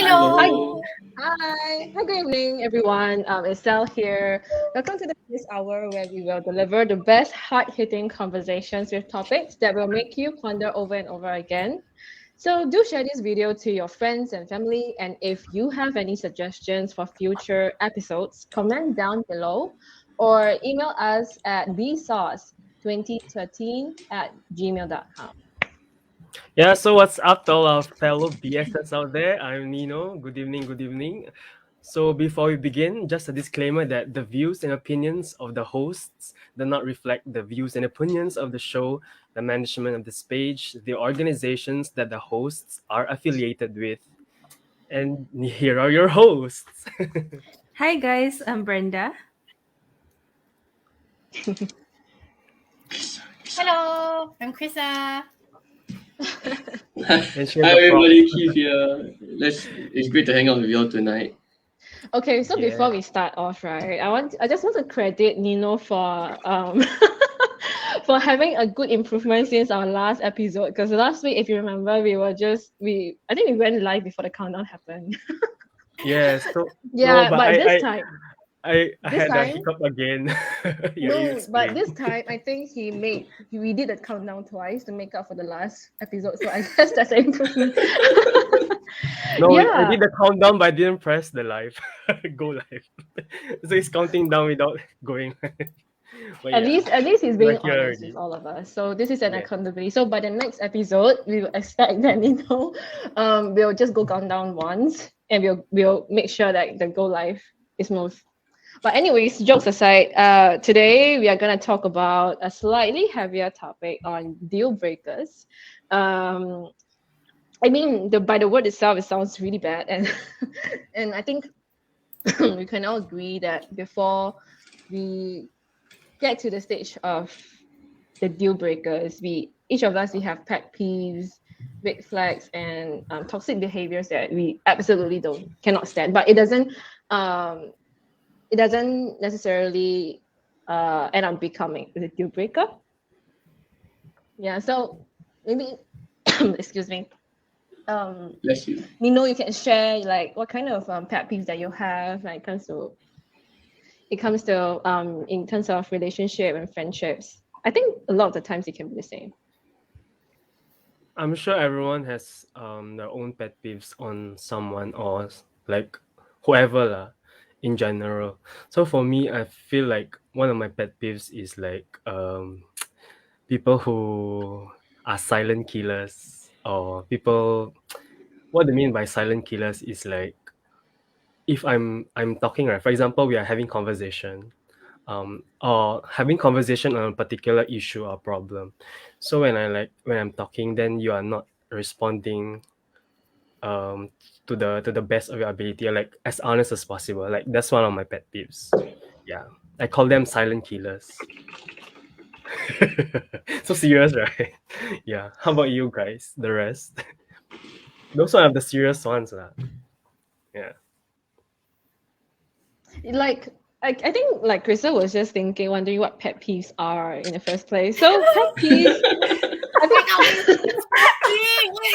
Hello. Hi, good evening, everyone. It's Sal here. Welcome to this hour where we will deliver the best hard-hitting conversations with topics that will make you ponder over and over again. So do share this video to your friends and family. And if you have any suggestions for future episodes, comment down below or email us at bsauce2013@gmail.com. Yeah, so what's up to all our fellow BSS out there? I'm Nino. Good evening, good evening. So before we begin, just a disclaimer that the views and opinions of the hosts do not reflect the views and opinions of the show, the management of this page, the organizations that the hosts are affiliated with. And here are your hosts. Hi guys, I'm Brenda. Hello, I'm Krisa. And share Hi the prop. everybody, Keith here. It's great to hang out with you all tonight. Okay, so Yeah. before we start off, right, I just want to credit Nino for for having a good improvement since our last episode. Because last week, if you remember, I think we went live before the countdown happened. Yes. So Yeah, no, but but this I time, had a time, hiccup again. Yeah, you no, but explain. this time I think we did the countdown twice to make up for the last episode. So I guess that's an improvement. No, I Yeah. did the countdown, but I didn't press the live. Go live. So it's counting down without going. But At least he's being we're here honest already. with all of us. So this is an Yeah. accountability. So by the next episode, we will expect that we'll just go countdown once, and we'll make sure that the go live is smooth. But anyways, jokes aside, today we are gonna talk about a slightly heavier topic on deal breakers. I mean, by the word itself, it sounds really bad, and and I think we can all agree that before we get to the stage of the deal breakers, each of us we have pet peeves, red flags, and toxic behaviors that we absolutely cannot stand. But it doesn't necessarily end up becoming a deal breaker. Yeah. So maybe excuse me. Bless you. Nino, you can share like what kind of pet peeves that you have like it comes to in terms of relationship and friendships. I think a lot of the times it can be the same. I'm sure everyone has their own pet peeves on someone or like whoever lah, in general. So for me, I feel like one of my pet peeves is like people who are silent killers or people. What I mean by silent killers is like if I'm talking, right, for example, we are having conversation or having conversation on a particular issue or problem. So when I'm talking, then you are not responding to the best of your ability, or like as honest as possible. Like that's one of my pet peeves. Yeah, I call them silent killers. So serious, right? Yeah, how about you guys, the rest? Those are the serious ones lah. Yeah. Like I think like Krista was just wondering what pet peeves are in the first place. So pet peeves, I think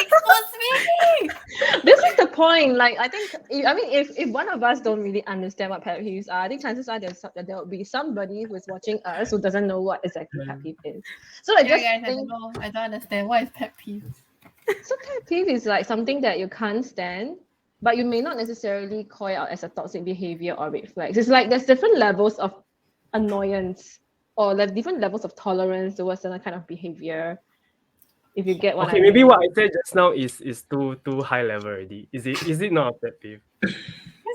Expose me. this is the point. Like I think if one of us don't really understand what pet peeves are, I think chances are there will be somebody who's watching us who doesn't know what exactly pet peeve is. So I Yeah, just guys, think I don't understand what is pet peeve. so pet peeve is like something that you can't stand, but you may not necessarily call it out as a toxic behavior or red flags. It's like there's different levels of annoyance or like different levels of tolerance towards certain kind of behavior. If you get what Okay, I maybe mean. what I said just now is too high level already. Is it not a pet peeve? What's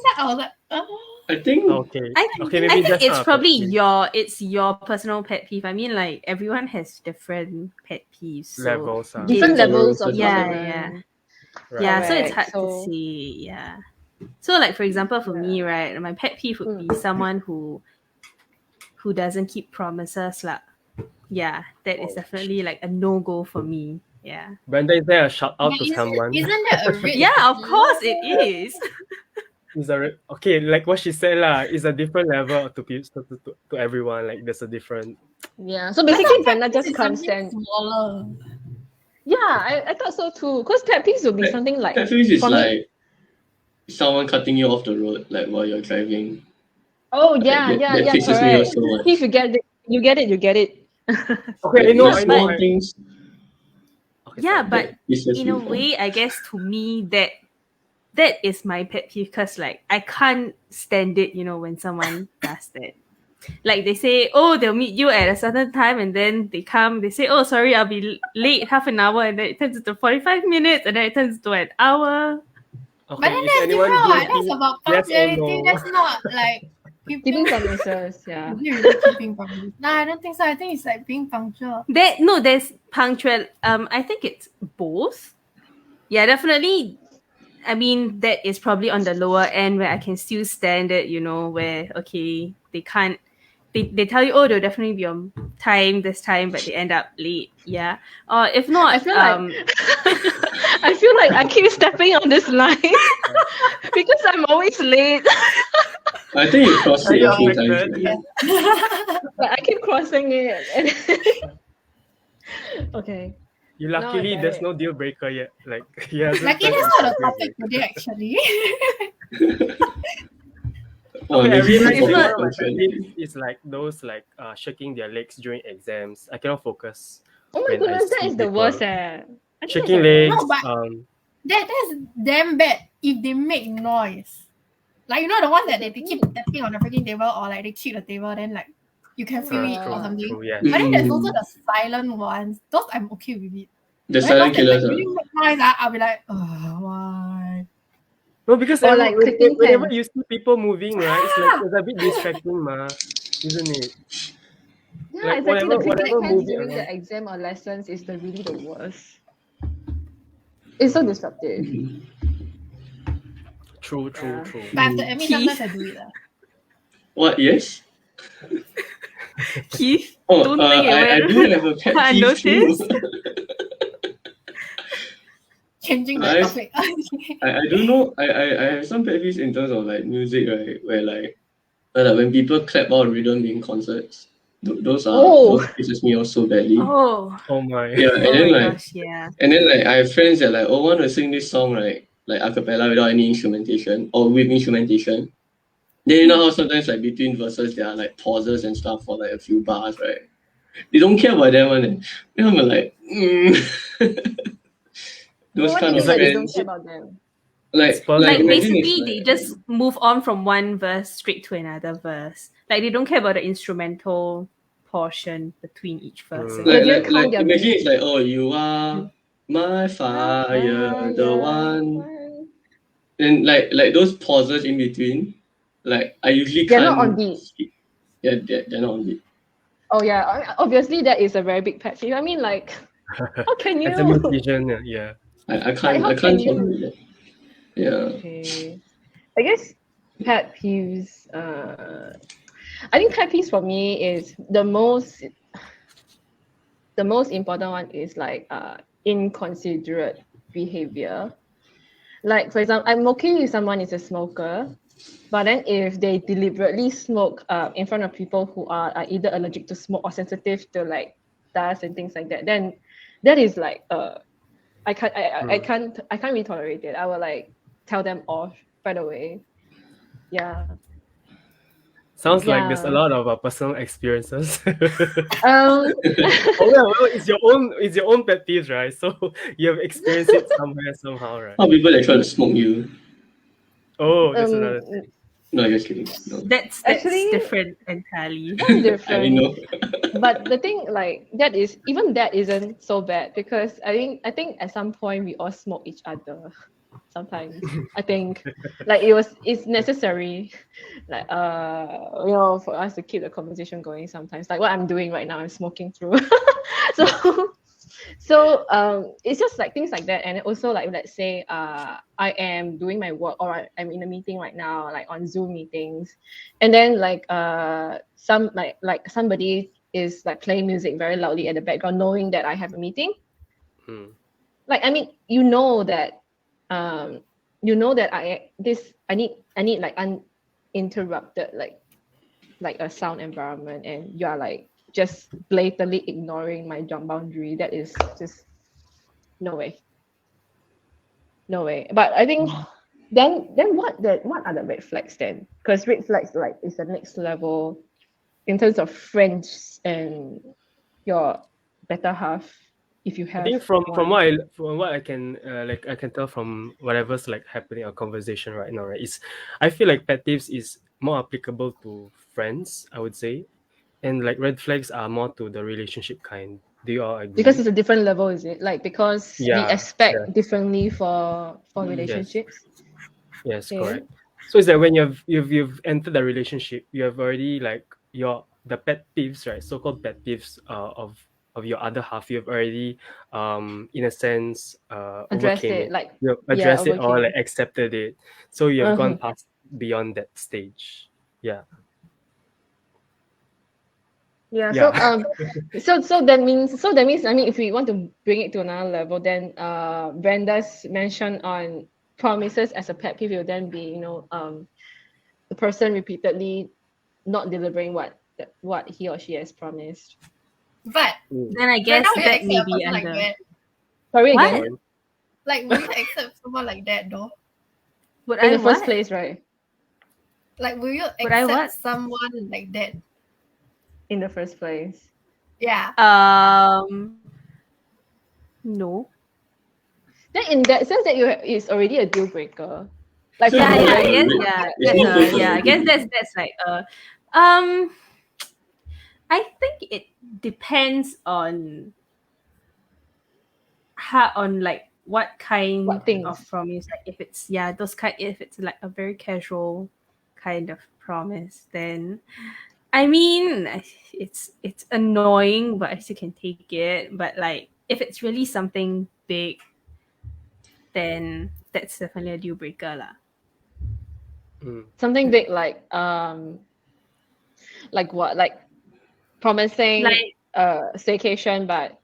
that? I was like, oh. I think Okay. I Okay, I maybe think that's it's not a pet probably peeve. your personal pet peeve. I mean, like everyone has different pet peeves. So Levels. Different levels of Tolerances. tolerance. yeah. So it's Correct. hard to So- say. Yeah. So like for example, for me, Yeah. right, my pet peeve would be someone who doesn't keep promises, lah. Yeah, that is definitely like a no go for me. Yeah. Brenda, is there a shout out to Isn't someone? that a red Yeah, of course flag? it is. Okay, like what she said lah, is a different level to everyone. Like there's a different. Yeah. So basically Brenda just It's can't something stand. smaller. Yeah, I thought so too. Because pet peeves would be something like pet peeves is for me- like someone cutting you off the road like while you're driving. Oh That, yeah, that, yeah, that yeah, pisses me off correct. so much. If you get it, you get it, you get it. Okay, Like, No, it's but- small things Okay, Yeah, sorry. but that pisses in me a off. way, I guess to me that is my pet peeve because like I can't stand it, when someone does that. Like they say, oh, they'll meet you at a certain time, and then they come, they say, oh, sorry, I'll be late half an hour, and then it turns into 45 minutes, and then it turns into an hour. But Okay, then is that's anyone different. guilty? That's about Yes or punctuality. no? That's not like Keeping promises, yeah. Is it really keeping promises? Nah, I don't think so. I think it's like being punctual. There's punctual. I think it's both. Yeah, definitely. I mean, that is probably on the lower end where I can still stand it, where, okay, they can't, they tell you, oh, they'll definitely be on time this time, but they end up late. Yeah. Or if not, I feel like I feel like I keep stepping on this line because I'm always late. I think you crossed it a Yeah, few like times. that. Right? Like, I keep crossing it. Okay. You No, luckily I there's get no deal breaker yet. Like he hasn't. Like it turned is into not a a deal topic breaker. today, actually. Oh, Okay, I maybe realize it's If that not- one of my pet punctuality. peeves is like those like shaking their legs during exams. I cannot focus Oh my when I goodness, that see is the people worst. I think that's shaking the legs. worst. No, but- That's damn bad if they make noise. Like the ones that they keep tapping on the freaking table or like they kick the table, then like you can feel it True, or something. true, yeah. But then there's also Mm. the silent ones. Those I'm okay with it. The But then silent those that like killers. really make noise, I'll be like, oh, why? No, because Or like clicking whenever pens. you see people moving, right, it's a bit distracting, ma, isn't it? Yeah, Like exactly. The whatever clicking pens movie during around. the exam or lessons is really the worst. It's so disruptive. True, true, Yeah. true. But I have to admit, Keith. sometimes I do it. What? Yes. Keith, Oh, don't think it I went do have a pet peeve unnoticed. too. Changing the I- topic. I do know I have some pet peeves in terms of like music, right? Where like when people clap out of rhythm in concerts, those pisses me off so badly. Oh, Oh my. Yeah, and oh then my like gosh, yeah. and then like I have friends that like want to sing this song right, like a cappella without any instrumentation or with instrumentation. Then you know how sometimes like between verses there are like pauses and stuff for like a few bars, right? They don't care about that one. Then I'm like, those What do kind you of mean by they don't friends. care about them? Like Spurs Like don't- imagine basically, it's they like, just move on from one verse straight to another verse. Like they don't care about the instrumental portion between each verse. Mm. They like, didn't like, count like their imagine beats. it's like, oh, you are my fire, the one. And like those pauses in between, like I usually They're can't not on beat. skip. Yeah, they're not on beat. Oh yeah, obviously that is a very big pet peeve. I mean, like, how can you? As a musician, yeah. I can't how I can can't you? tolerate that. Yeah. Okay, I guess pet peeves. I think pet peeves for me is the most important one is like inconsiderate behavior. Like for example, I'm okay if someone is a smoker, but then if they deliberately smoke in front of people who are either allergic to smoke or sensitive to like dust and things like that, then that is like I can't really tolerate it. I will like tell them off right away. Yeah. Sounds like there's a Yeah. lot of personal experiences. Um. Oh yeah, well, it's your own pet peeves, right? So you have experienced it somewhere, somehow, right? How people that try to smoke you. Oh, that's another um, thing. No, just kidding. No. That's Actually- different entirely. that's I different. know. But the thing like that is even that isn't so bad because I think at some point we all smoke each other. Sometimes I think like it's necessary, like for us to keep the conversation going. Sometimes like what I'm doing right now, I'm smoking through. so it's just like things like that, and also like let's say I am doing my work or I'm in a meeting right now, like on Zoom meetings, and then like some like somebody is like playing music very loudly at the background, knowing that I have a meeting. Hmm. Like I mean, that I need like uninterrupted like a sound environment, and you are like just blatantly ignoring my jump boundary. That is just no way. But I think Then what are the red flags then? Because red flags like is the next level in terms of friends and your better half if you I have think from one. what I can I can tell from whatever's like happening our conversation right now, right? Is I feel like pet peeves is more applicable to friends, I would say, and like red flags are more to the relationship kind. Do you all Because agree? it's a different level, is it? Like because we Yeah. Yeah. expect differently for Yes. relationships. Yes. Okay. Correct. So it's that when you've entered the relationship, you have already like your the pet peeves, right? So-called pet peeves of your other half. You've already in a sense Address overcame it it. like You've yeah, addressed it or overcame. like accepted it. So you have gone Uh-huh. past beyond that stage. Yeah. Yeah, so Yeah. that means I mean if we want to bring it to another level, then Brenda's mention on promises as a pet peeve will then be, the person repeatedly not delivering what he or she has promised. But Mm. Then I Brenda, guess will you that may accept a be person like under that? Sorry what? again? Sorry. Like, will you accept someone like that though? Would In I the first what? place, right? Like, will you Would I what? accept someone like that? In the first place. Yeah. No. Then in that sense that it's already a deal breaker. Like So from it's Yeah, the more yeah, like I a very guess, red. yeah, It's more close to like yeah, a I guess deal. that's like um, I think it depends on how on like what kind what things. of promise. Like if it's those kind, if it's like a very casual kind of promise, then I mean it's annoying, but I still can take it. But like if it's really something big, then that's definitely a deal breaker lah. Mm. Something big like what? Like promising Like a staycation but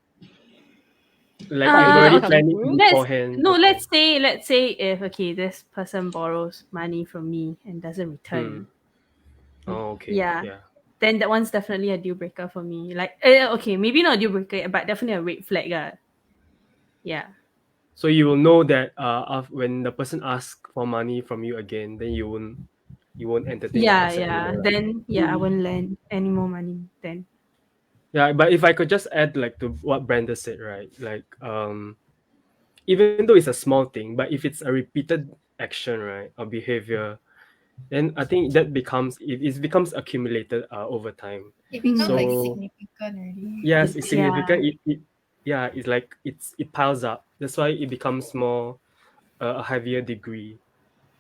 Like it you've will not already come planned it through. beforehand. Okay. let's say if okay this person borrows money from me and doesn't Mm. return, Oh, okay. yeah, Yeah. then that one's definitely a deal breaker for me. Like okay, maybe not a deal breaker, but definitely a red flag. Yeah. So you will know that when the person asks for money from you again, then you won't entertain the Yeah, concept yeah. anymore. Right? Then I won't lend any more money then. Yeah, but if I could just add like to what Brenda said, right? Like even though it's a small thing, but if it's a repeated action, right, or behavior, then I think that becomes accumulated over time. It becomes like Mm. So significant already. yes, it's Yeah. significant. Yeah, it's like it piles up. That's why it becomes more a heavier degree.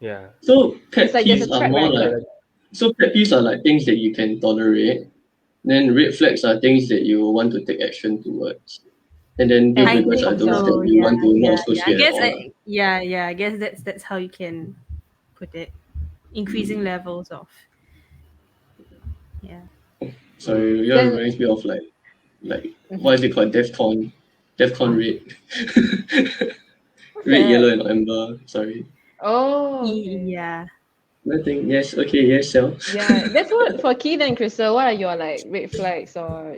Yeah. So It's pet like there's a peeves are track more Yeah. like record. pet peeves are like things that you can tolerate. Then red flags are things that you want to take action towards. And then deal And I breakers think are think those so. that so. you Yeah, want to not yeah. I associate at guess all. Lah. I guess that's how you can put it. Increasing levels of yeah. So Mm. yeah, it Then reminds me of like what is it called? DEFCON. DEFCON red. what's Red, that? yellow, and amber. Sorry. Oh, okay. Yeah. Nothing. Yes. Okay. Yes, Sel. Yeah, that's what for Keith and Crystal. What are your like red flags or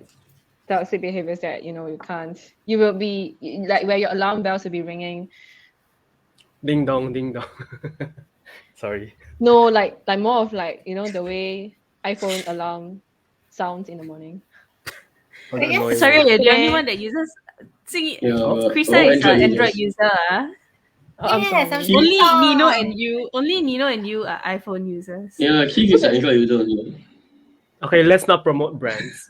toxic behaviors that you can't? You will be like where your alarm bells will be ringing. Ding dong, ding dong. Sorry. No, like more of like the way iPhone alarm sounds in the morning. Oh, I the guess annoying Sorry, one. you're the only Yeah. one that uses. See, Yeah. Oh, Krista All is Android an Android users. user. Oh, I'm yes, I'm sorry. Only Nino TikTok. and you. Only Nino and you are iPhone users. Yeah, Keith So is an that Android user also. okay, let's not promote brands.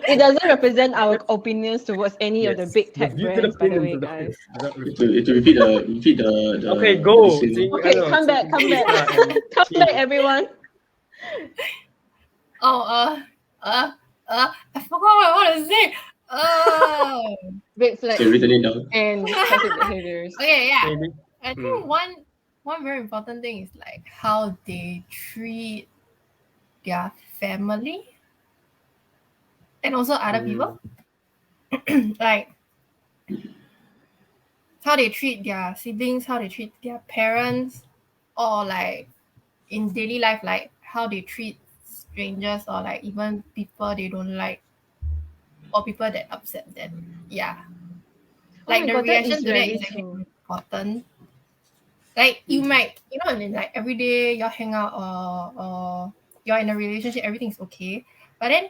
it doesn't represent our opinions towards any of the Yes. big The tech view to the brands, by the opinions way, of the guys. host do not To, reflect. to repeat the Okay, the go. disclaimer. Okay, come back, come back. Come back, everyone. Oh, I forgot what I want to say. Oh. Red Okay, flags written it down. and toxic behaviors. Okay, yeah. Maybe. I think one very important thing is like how they treat their family and also other people. Like how they treat their siblings, how they treat their parents, or like in daily life, like how they treat strangers or like even people they don't like or people that upset them. Yeah. Oh Like my the god, that reaction is to that very is actually true. important. Like you might, in like every day you hang out or you're in a relationship, everything's okay. But then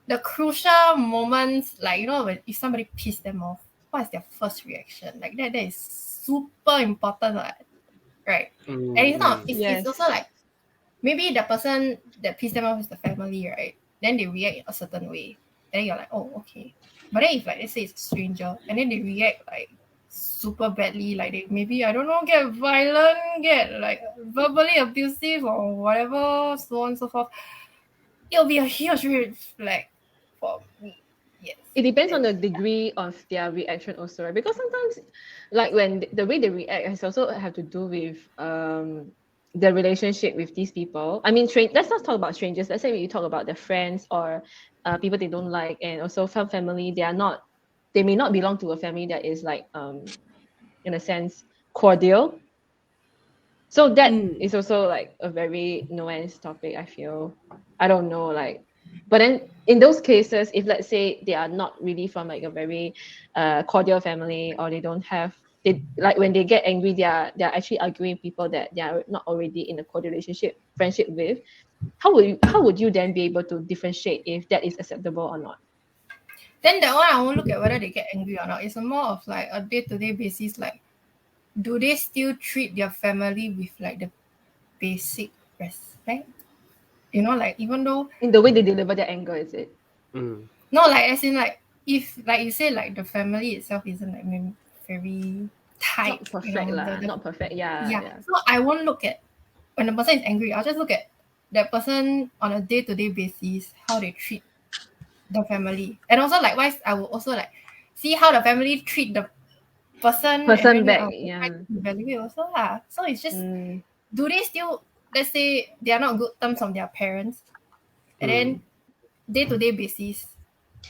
the crucial moments, like when if somebody pissed them off, what is their first reaction? Like that is super important, right? And it's not. It's also Yes. like maybe the person that pissed them off is the family, right? Then they react a certain way. And then you're like, oh, okay. But then if like let's say it's a stranger and then they react like super badly, like they maybe I don't know, get violent, get like verbally abusive or whatever, so on and so forth, it'll be a huge red flag for me. Yes. It depends on the degree of their reaction also, right? Because sometimes, like when the way they react has also have to do with the relationship with these people. I mean, let's not talk about strangers. Let's say you talk about their friends or people they don't like, and also some family they may not belong to a family that is like in a sense cordial. So that is also like a very nuanced topic, I feel. I don't know, like, but then in those cases, if let's say they are not really from like a very cordial family, or they don't have they like when they get angry, they're actually arguing with people that they are not already in a cordial friendship with. How would you then be able to differentiate if that is acceptable or not? Then that one I won't look at whether they get angry or not. It's a more of like a day-to-day basis, like do they still treat their family with like the basic respect? Like even though In the way they deliver their anger, is it? no, like as in like if like you say like the family itself isn't like maybe very tight, Not perfect lah, the not perfect. Yeah. So I won't look at when the person is angry. I'll just look at that person on a day-to-day basis, how they treat the family, and also likewise, I will also like see how the family treat the person, and then Back, I'll try to evaluate also lah. So it's just do they still, let's say they are not good terms from their parents, and then day-to-day basis,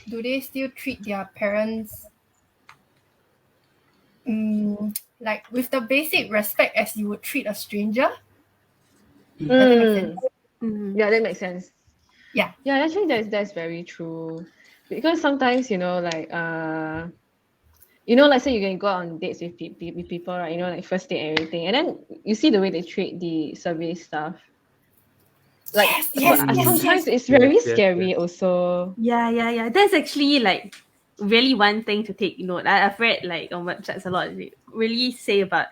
do they still treat their parents like with the basic respect as you would treat a stranger? Does that make sense? Yeah, that makes sense. Yeah. Yeah, actually that's very true. Because sometimes, like let's say you can go on dates with people, right? Like first date and everything. And then you see the way they treat the service staff. Like sometimes it's very scary also. Yeah. That's actually like really one thing to take note. I've read like on websites a lot. They really say about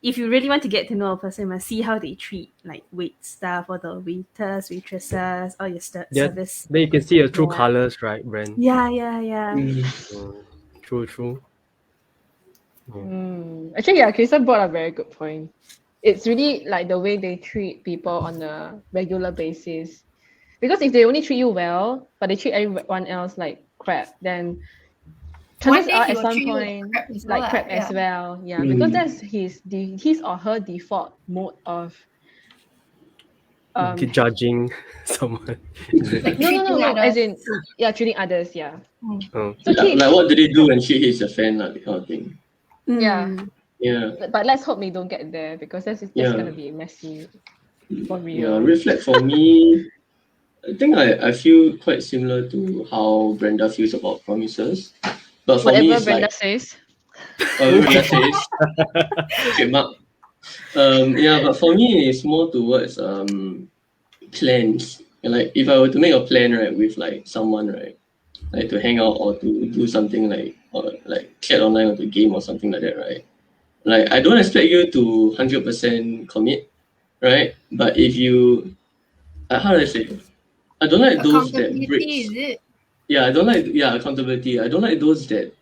if you really want to get to know a person, you must see how they treat like wait staff or the waiters, waitresses, or your service. Then you can see your true colors, right, Brent? Yeah. True. Actually, yeah, Krista brought a very good point. It's really like the way they treat people on a regular basis. Because if they only treat you well, but they treat everyone else like crap, then chances are at some point like crap as well. Yeah, because that's his or her default mode of judging someone. Like no, as in treating others. Yeah. Oh. So like what do they do when she hits a fan, that kind of thing? Yeah. But let's hope they don't get there, because that's gonna be messy for real. Yeah, reflect for me. I think I feel quite similar to how Brenda feels about promises. But for Whatever me, it's Brenda like says. Brenda says. Okay, Mark. But for me, it's more towards plans. And like if I were to make a plan, right, with like someone, right, like to hang out or to do something like or like chat online or to game or something like that, right? Like I don't expect you to 100% commit, right? But if you, how do I say? I don't like those that breaks. Is it? Yeah, I don't like accountability. I don't like those that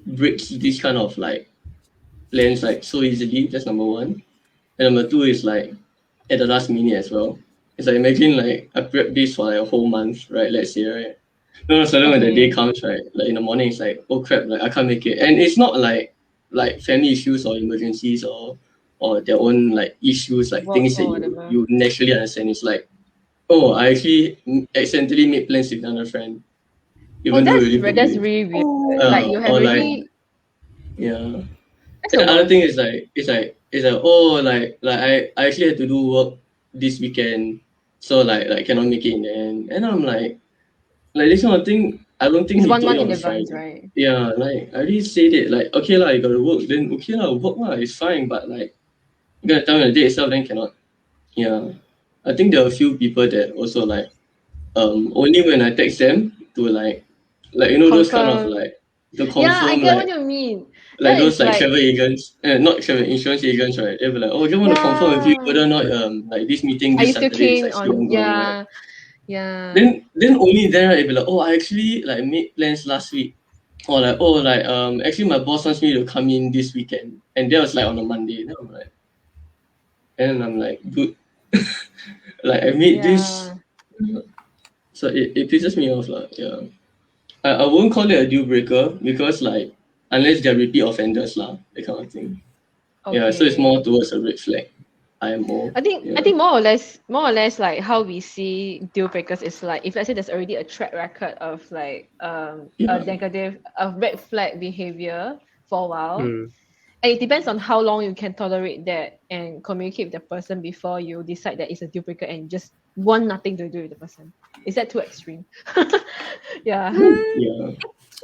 breaks this kind of like plans like so easily. That's number one. And number two is like at the last minute as well. It's like imagine like I prep this for like a whole month, right? Let's say, right? No, suddenly when the day comes, right? Like in the morning, it's like, oh crap, like I can't make it. And it's not like family issues or emergencies or their own like issues, like things that you naturally understand. It's like, oh, I actually accidentally made plans with another friend. Even though that's really weird. Like you have really. Yeah. The other thing is like oh like I actually had to do work this weekend, so like cannot make it in the end. And I'm like this kind of thing, I don't think it's he 1 told month you in on advance, Friday. right? Yeah, like I already said it, like okay lah, you gotta work, then okay lah, work lah, it's fine, but like gonna tell me on the day itself, then cannot. Yeah. I think there are a few people that also like only when I text them to like those kind of Confirm. like to Yeah, I confirm get what like you mean. like That those is like like, travel agents, not travel insurance agents, right? They'll be like, oh, just want to confirm with you yeah. whether or not like this meeting Are this you still Saturday is keen like still on? ongoing, right? Yeah, yeah. Then only then right, they'll be like, oh, I actually like made plans last week, or like actually my boss wants me to come in this weekend, and that was like on a Monday. And I'm like, dude, like I made this, Yeah. so it pisses me off, like, yeah. I won't call it a deal breaker because like unless they're repeat offenders lah, that kind of thing. Yeah, so it's Okay. more towards a red flag. IMO. I Yeah. think more or less like how we see deal breakers is like, if let's say there's already a track record of like a Yeah. negative, a red flag behavior for a while, Mm. and it depends on how long you can tolerate that and communicate with the person before you decide that it's a deal breaker and just want nothing to do with the person. Is that too extreme? Yeah. Yeah.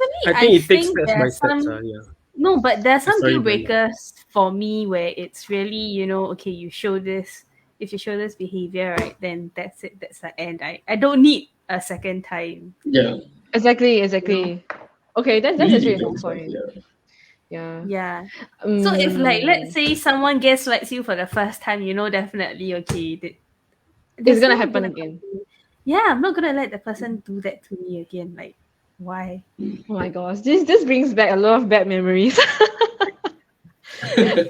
Actually, I I think it takes think steps there by are steps. some Yeah. no, but there are some Sorry, deal Brenda. breakers for me where it's really, okay, you show this. If you show this behavior, right, then that's it. That's the end. I don't need a second time. Yeah. Exactly. Okay, that's Really actually a good depends. Like, point. yeah. Yeah. Yeah. So if like let's Mm, say someone gaslights you for the first time, definitely okay. it's That's gonna not happen gonna again. continue. Yeah, I'm not gonna let the person do that to me again. Like, why? Oh my gosh, this brings back a lot of bad memories.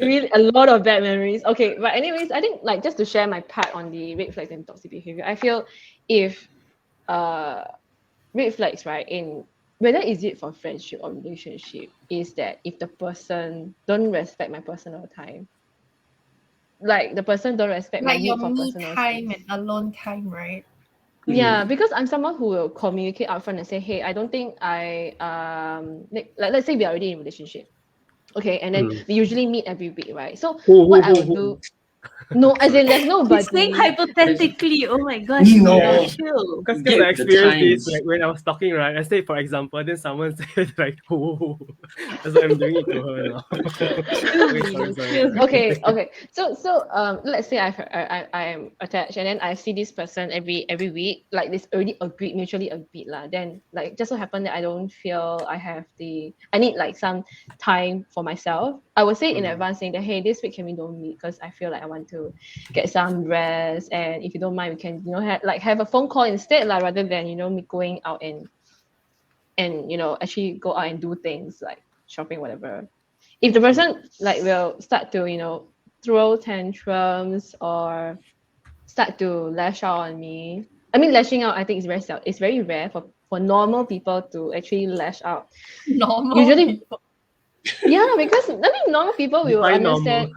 Really, a lot of bad memories. Okay, but anyways, I think like just to share my part on the red flags and toxic behavior, I feel if uh red flags, right, in whether is it for friendship or relationship, is that if the person don't respect my personal time, like the person don't respect my Like your need for me personal time space. and alone time, right? Yeah, because I'm someone who will communicate upfront and say, hey, I don't think I like let's say we are already in a relationship. Okay, and then Mm. we usually meet every week, right? So Who, what I who, will who? do, no, as Sorry. in there's He's saying nobody. hypothetically. Oh my gosh, Yeah. No. chill. Because I Get the experienced this times. like when I was talking, right? I say for example, then someone said like who. That's why I'm doing it to her now. Chill, Okay, Vino, sorry. chill. Okay. So let's say I am attached and then I see this person every week, like this already agreed, mutually agreed lah. Then like just so happen that I don't feel I need like some time for myself. I would say in Mm. advance saying that, hey, this week can we don't meet because I feel like I want to get some rest, and if you don't mind we can have a phone call instead lah, rather than me going out and actually go out and do things like shopping, whatever. If the person like will start to throw tantrums or start to lash out on me. I mean, lashing out, I think it's very rare for normal people to actually lash out. Normal Usually, people. yeah, because I mean normal people will Define normal. understand.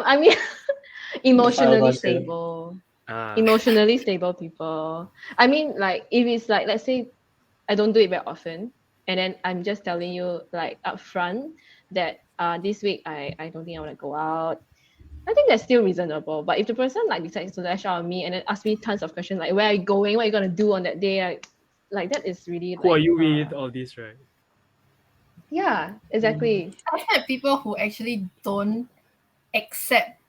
I mean, emotionally Fireworker. stable, Ah. emotionally stable people. I mean, like if it's like, let's say I don't do it very often, and then I'm just telling you like upfront that this week I don't think I want to go out. I think that's still reasonable. But if the person like decides to lash out on me and then ask me tons of questions like, where are you going, what are you gonna do on that day, like that is really Who are like you with? All this, right? yeah, exactly. I've had people who actually don't accept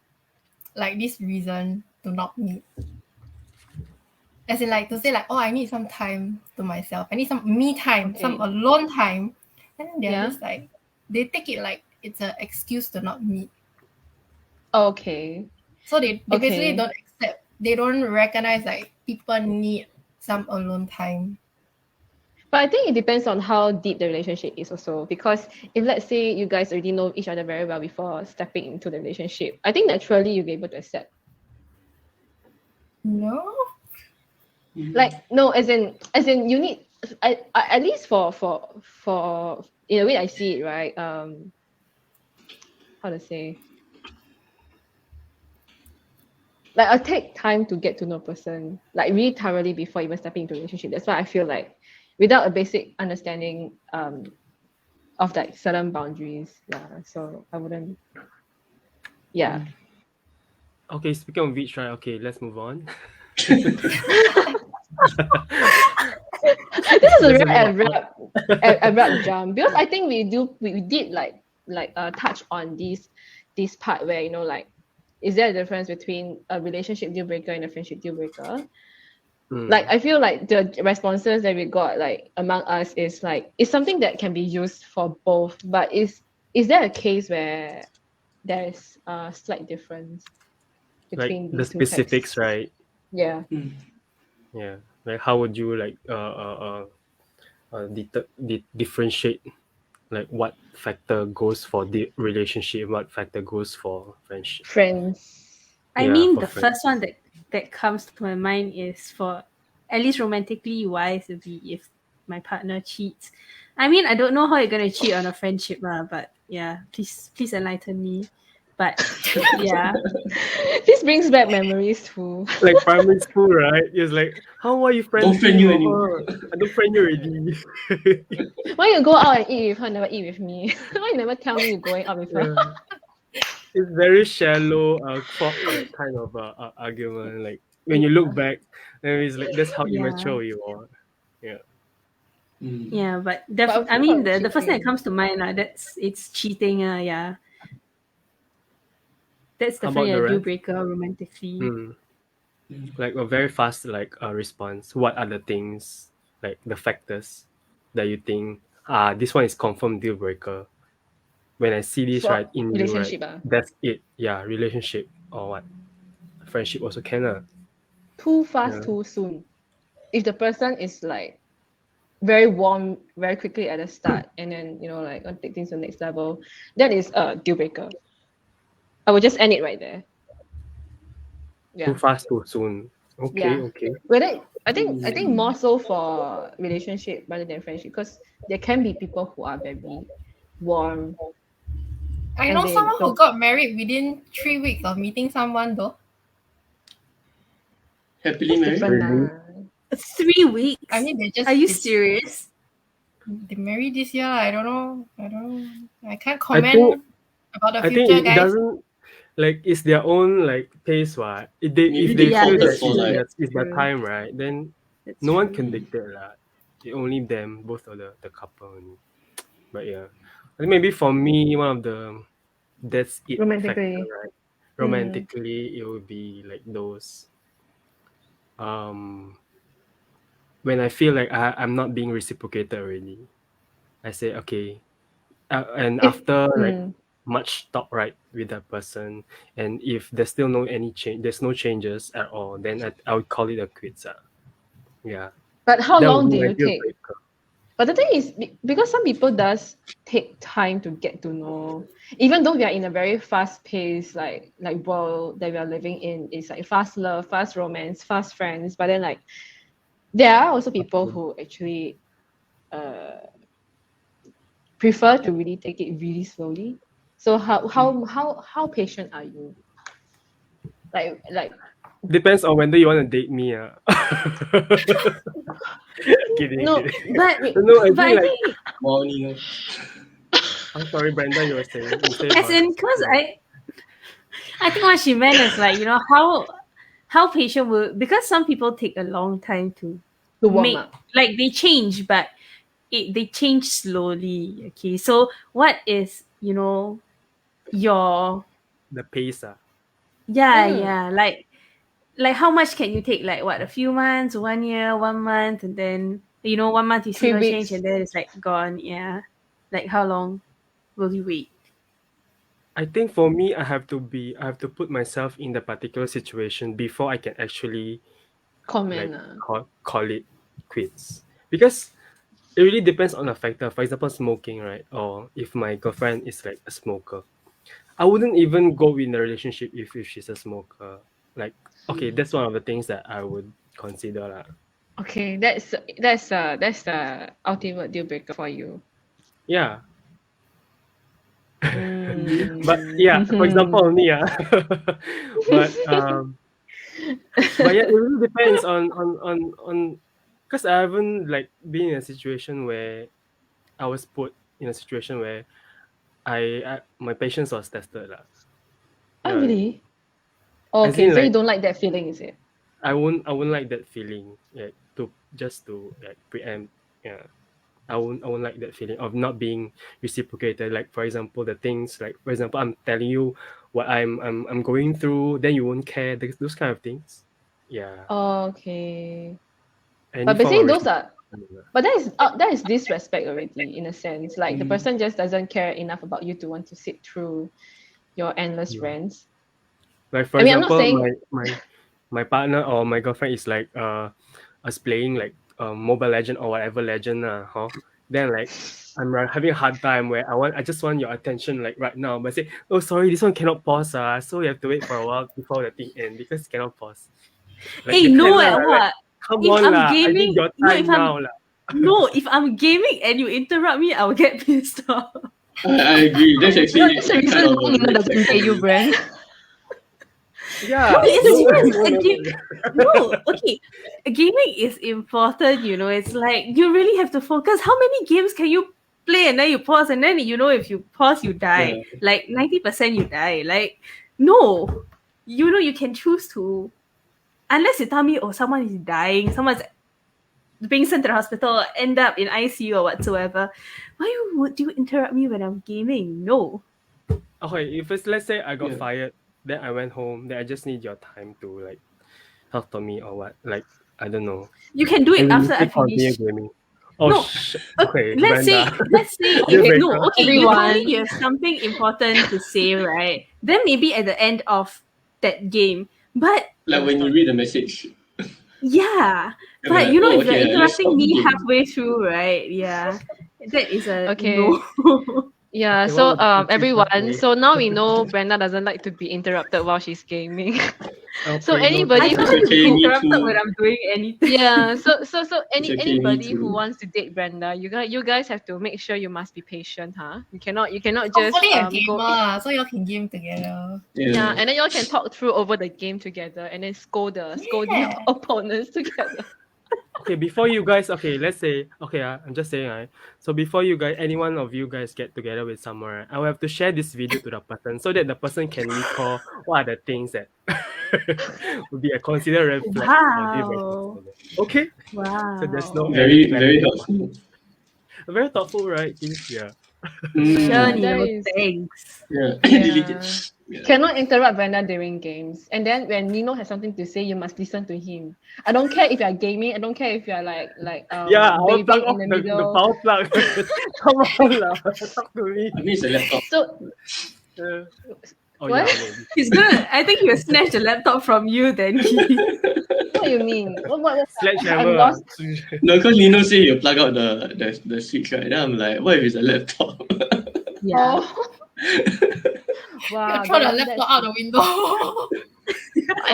like this reason to not meet. As in like to say like, oh, I need some time to myself. I need some me time, Okay. some alone time. And then they're Yeah. just like they take it like it's an excuse to not meet. Okay. So they basically Okay. don't accept, they don't recognize like people need some alone time. But I think it depends on how deep the relationship is also. Because if let's say you guys already know each other very well before stepping into the relationship, I think naturally you'll be able to accept. No? Like no, as in you need at least for in a way I see it, right? How to say, like I take time to get to know a person like really thoroughly before even stepping into a relationship. That's why I feel like without a basic understanding of like certain boundaries, yeah, so I wouldn't, yeah. Okay, speaking of which, right? Okay, let's move on. This is a very abrupt jump because I think we did like touch on this part where like is there a difference between a relationship deal breaker and a friendship deal breaker? Mm. Like I feel like the responses that we got like among us is like it's something that can be used for both, but is there a case where there's a slight difference Like between the these two types? specifics, right? Yeah. Mm. Yeah. Like how would you like differentiate like what factor goes for the relationship, what factor goes for friendship? Friends. I Yeah, mean, for the friends. first one that comes to my mind is for at least romantically wise would be if my partner cheats. I mean, I don't know how you're gonna cheat on a friendship, but yeah, please enlighten me. But yeah, This brings back memories too. Like primary school, right? It's like, how are you Don't friends friend me? you Oh, anymore. I don't friend you already. Why you go out and eat with her, never eat with me? Why you never tell me you're going out with her? Yeah. It's very shallow, like kind of argument. Like when you look back, then it's like that's how yeah, immature you are. Yeah. Mm. yeah. But But I for mean, the first thing that cheating. comes to mind, it's cheating. Yeah, that's How about definitely the a deal rest? breaker romantically. Hmm. Mm. Like a very fast like response. What are the things like the factors that you think this one is confirmed deal breaker? When I see this For right in you, right, relationship, that's it. Yeah, relationship or what? Friendship also can. too fast, Yeah. too soon. If the person is like very warm very quickly at the start and then like want to take things to the next level, that is a deal breaker. I will just end it right there. Too Yeah. fast, too soon. Okay, Yeah. okay. Whether I think more so for relationship rather than friendship, because there can be people who are very warm I and know they someone who don't. got married within 3 weeks of meeting someone though. Happily That's married? different Really? lah. 3 weeks? I mean, Are you serious? they married this year. I don't know. I can't I think comment about the I think future, it guys. doesn't like it's their own like pace, what? If Maybe they they Yeah, feel courted that that's for true. like That's it's their true. time, right? Then That's no one true. can dictate that. It only them, both of the couple only. But yeah. I think maybe for me one of the that's it factor, Romantically. right? Mm. Romantically it would be like those um when I feel like I'm not being reciprocated already. I say okay, and If after like mm. much talk right with that person, and if there's still no any change, there's no changes at all, then I would call it a quits. Yeah, But how that would long be do my you deal take? breaker. But the thing is, because some people does take time to get to know, even though we are in a very fast paced like world that we are living in, it's like fast love, fast romance, fast friends. But then like there are also people who actually uh prefer to really take it really slowly. So how patient are you? Like Depends on whether you want to date me. Kidding, no, kidding. But No, I but think I like think morning. I'm sorry, Brenda, you were saying you say as first. in because Yeah. I think what she meant is like how patient will, because some people take a long time to to warm make, up. like they change, but they change slowly. Okay, so what is your The pace. Mm, like how much can you take, like what, a few months, 1 year, 1 month, and then 1 month you see three no change weeks. and then it's like gone. Yeah, like how long will you wait? I think for me, I have to put myself in the particular situation before I can actually Comment. like call it quits, because it really depends on a factor. For example, smoking, right? Or if my girlfriend is like a smoker, I wouldn't even go in a relationship if she's a smoker. Like, okay, that's one of the things that I would consider lah. Okay, that's the ultimate deal breaker for you. Yeah, but yeah, for example, Mm. only but yeah, it really depends on because I haven't like been in a situation where I was put in a situation where I my patience was tested lah. You Oh, know what I mean? really? As Okay, in so you like don't like that feeling, is it? I won't like that feeling like to like preempt. Yeah, I won't like that feeling of not being reciprocated. Like for example, the things like for example, I'm telling you what I'm going through, then you won't care. Those kind of things. Yeah. Okay. Any But form basically, of those respect. are. But that is disrespect already, in a sense. Like the person just doesn't care enough about you to want to sit through your endless Yeah. rants. Like for I mean, I'm not example, saying. my partner or my girlfriend is like us playing like Mobile Legend or whatever legend huh? Then like having a hard time where I just want your attention like right now, but say, oh sorry, this one cannot pause so you have to wait for a while before the thing end because cannot pause. Like Hey, the kind no, lah, like what? come If on I'm lah, I need gaming, your no, time now lah. if I'm gaming and you interrupt me, I'll get pissed off. I agree. That's actually That's the a kind reason of why a Nina red doesn't flag for date you, me. Brand. Yeah. No, it's serious. no, no, No, okay. Gaming is important, you know. It's like you really have to focus. How many games can you play and then you pause and then if you pause you die. Yeah. Like 90% you die. Like no. You can choose to, unless you tell me, oh, someone is dying, someone's being sent to the hospital, end up in ICU or whatsoever. Why would you interrupt me when I'm gaming? No. Okay, if it's let's say I got Yeah. fired, then I went home, then I just need your time to like talk to me or what. Like I don't know. You can do it And we after I still continue finish. gaming. Oh No, okay, let's say Brenda. Deal if no, breaker. okay, you told me Everyone. you have something important to say, right? Then maybe at the end of that game. But Like when you read the message, yeah, you're but like, oh, if you're okay, let's interrupting stop the me game. halfway through, right? Yeah, that is a Okay. no. Yeah, Okay, what so would the professor everyone, say? so now we know Brenda doesn't like to be interrupted while she's gaming. So Okay, I anybody noted. don't It's who like to be okay, me interrupted when too. I'm doing anything. yeah, so It's okay, me anybody who too. wants to date Brenda, you guys have to make sure you must be patient, huh? You cannot just Hopefully a go gamer, so you all can game together. yeah, Yeah. and then y'all can talk through over the game together and then scold the Yeah. opponents together. Okay, before you guys, okay, let's say, okay, I'm just saying, right? So before you guys, any one of you guys get together with someone, right, I will have to share this video to the person so that the person can recall what are the things that would be a considered red flags or deal breakers Wow. for them. Okay, so there's no Wow. any Very, flag. very helpful. Very thoughtful, right? Yeah. Sure, Yeah, Mm, that Nino, is thanks. yeah. Delete yeah. it. Yeah. Cannot interrupt Brenda during games. And then when Nino has something to say, you must listen to him. I don't care if you're gaming. I don't care if you're like Yeah, I will plug bathing in off the the middle. power plug. Come on, lah. Talk to me. I mean, it's a laptop. So Uh, oh what? yeah, maybe. I think he will snatch the laptop from you then. What do you mean? What I'm Sledgehammer. lost. No, because Lino say you plug out the switch, right? Then I'm like, what if it's a laptop? Yeah. Oh. Wow. You throw the that's laptop out the window. oh,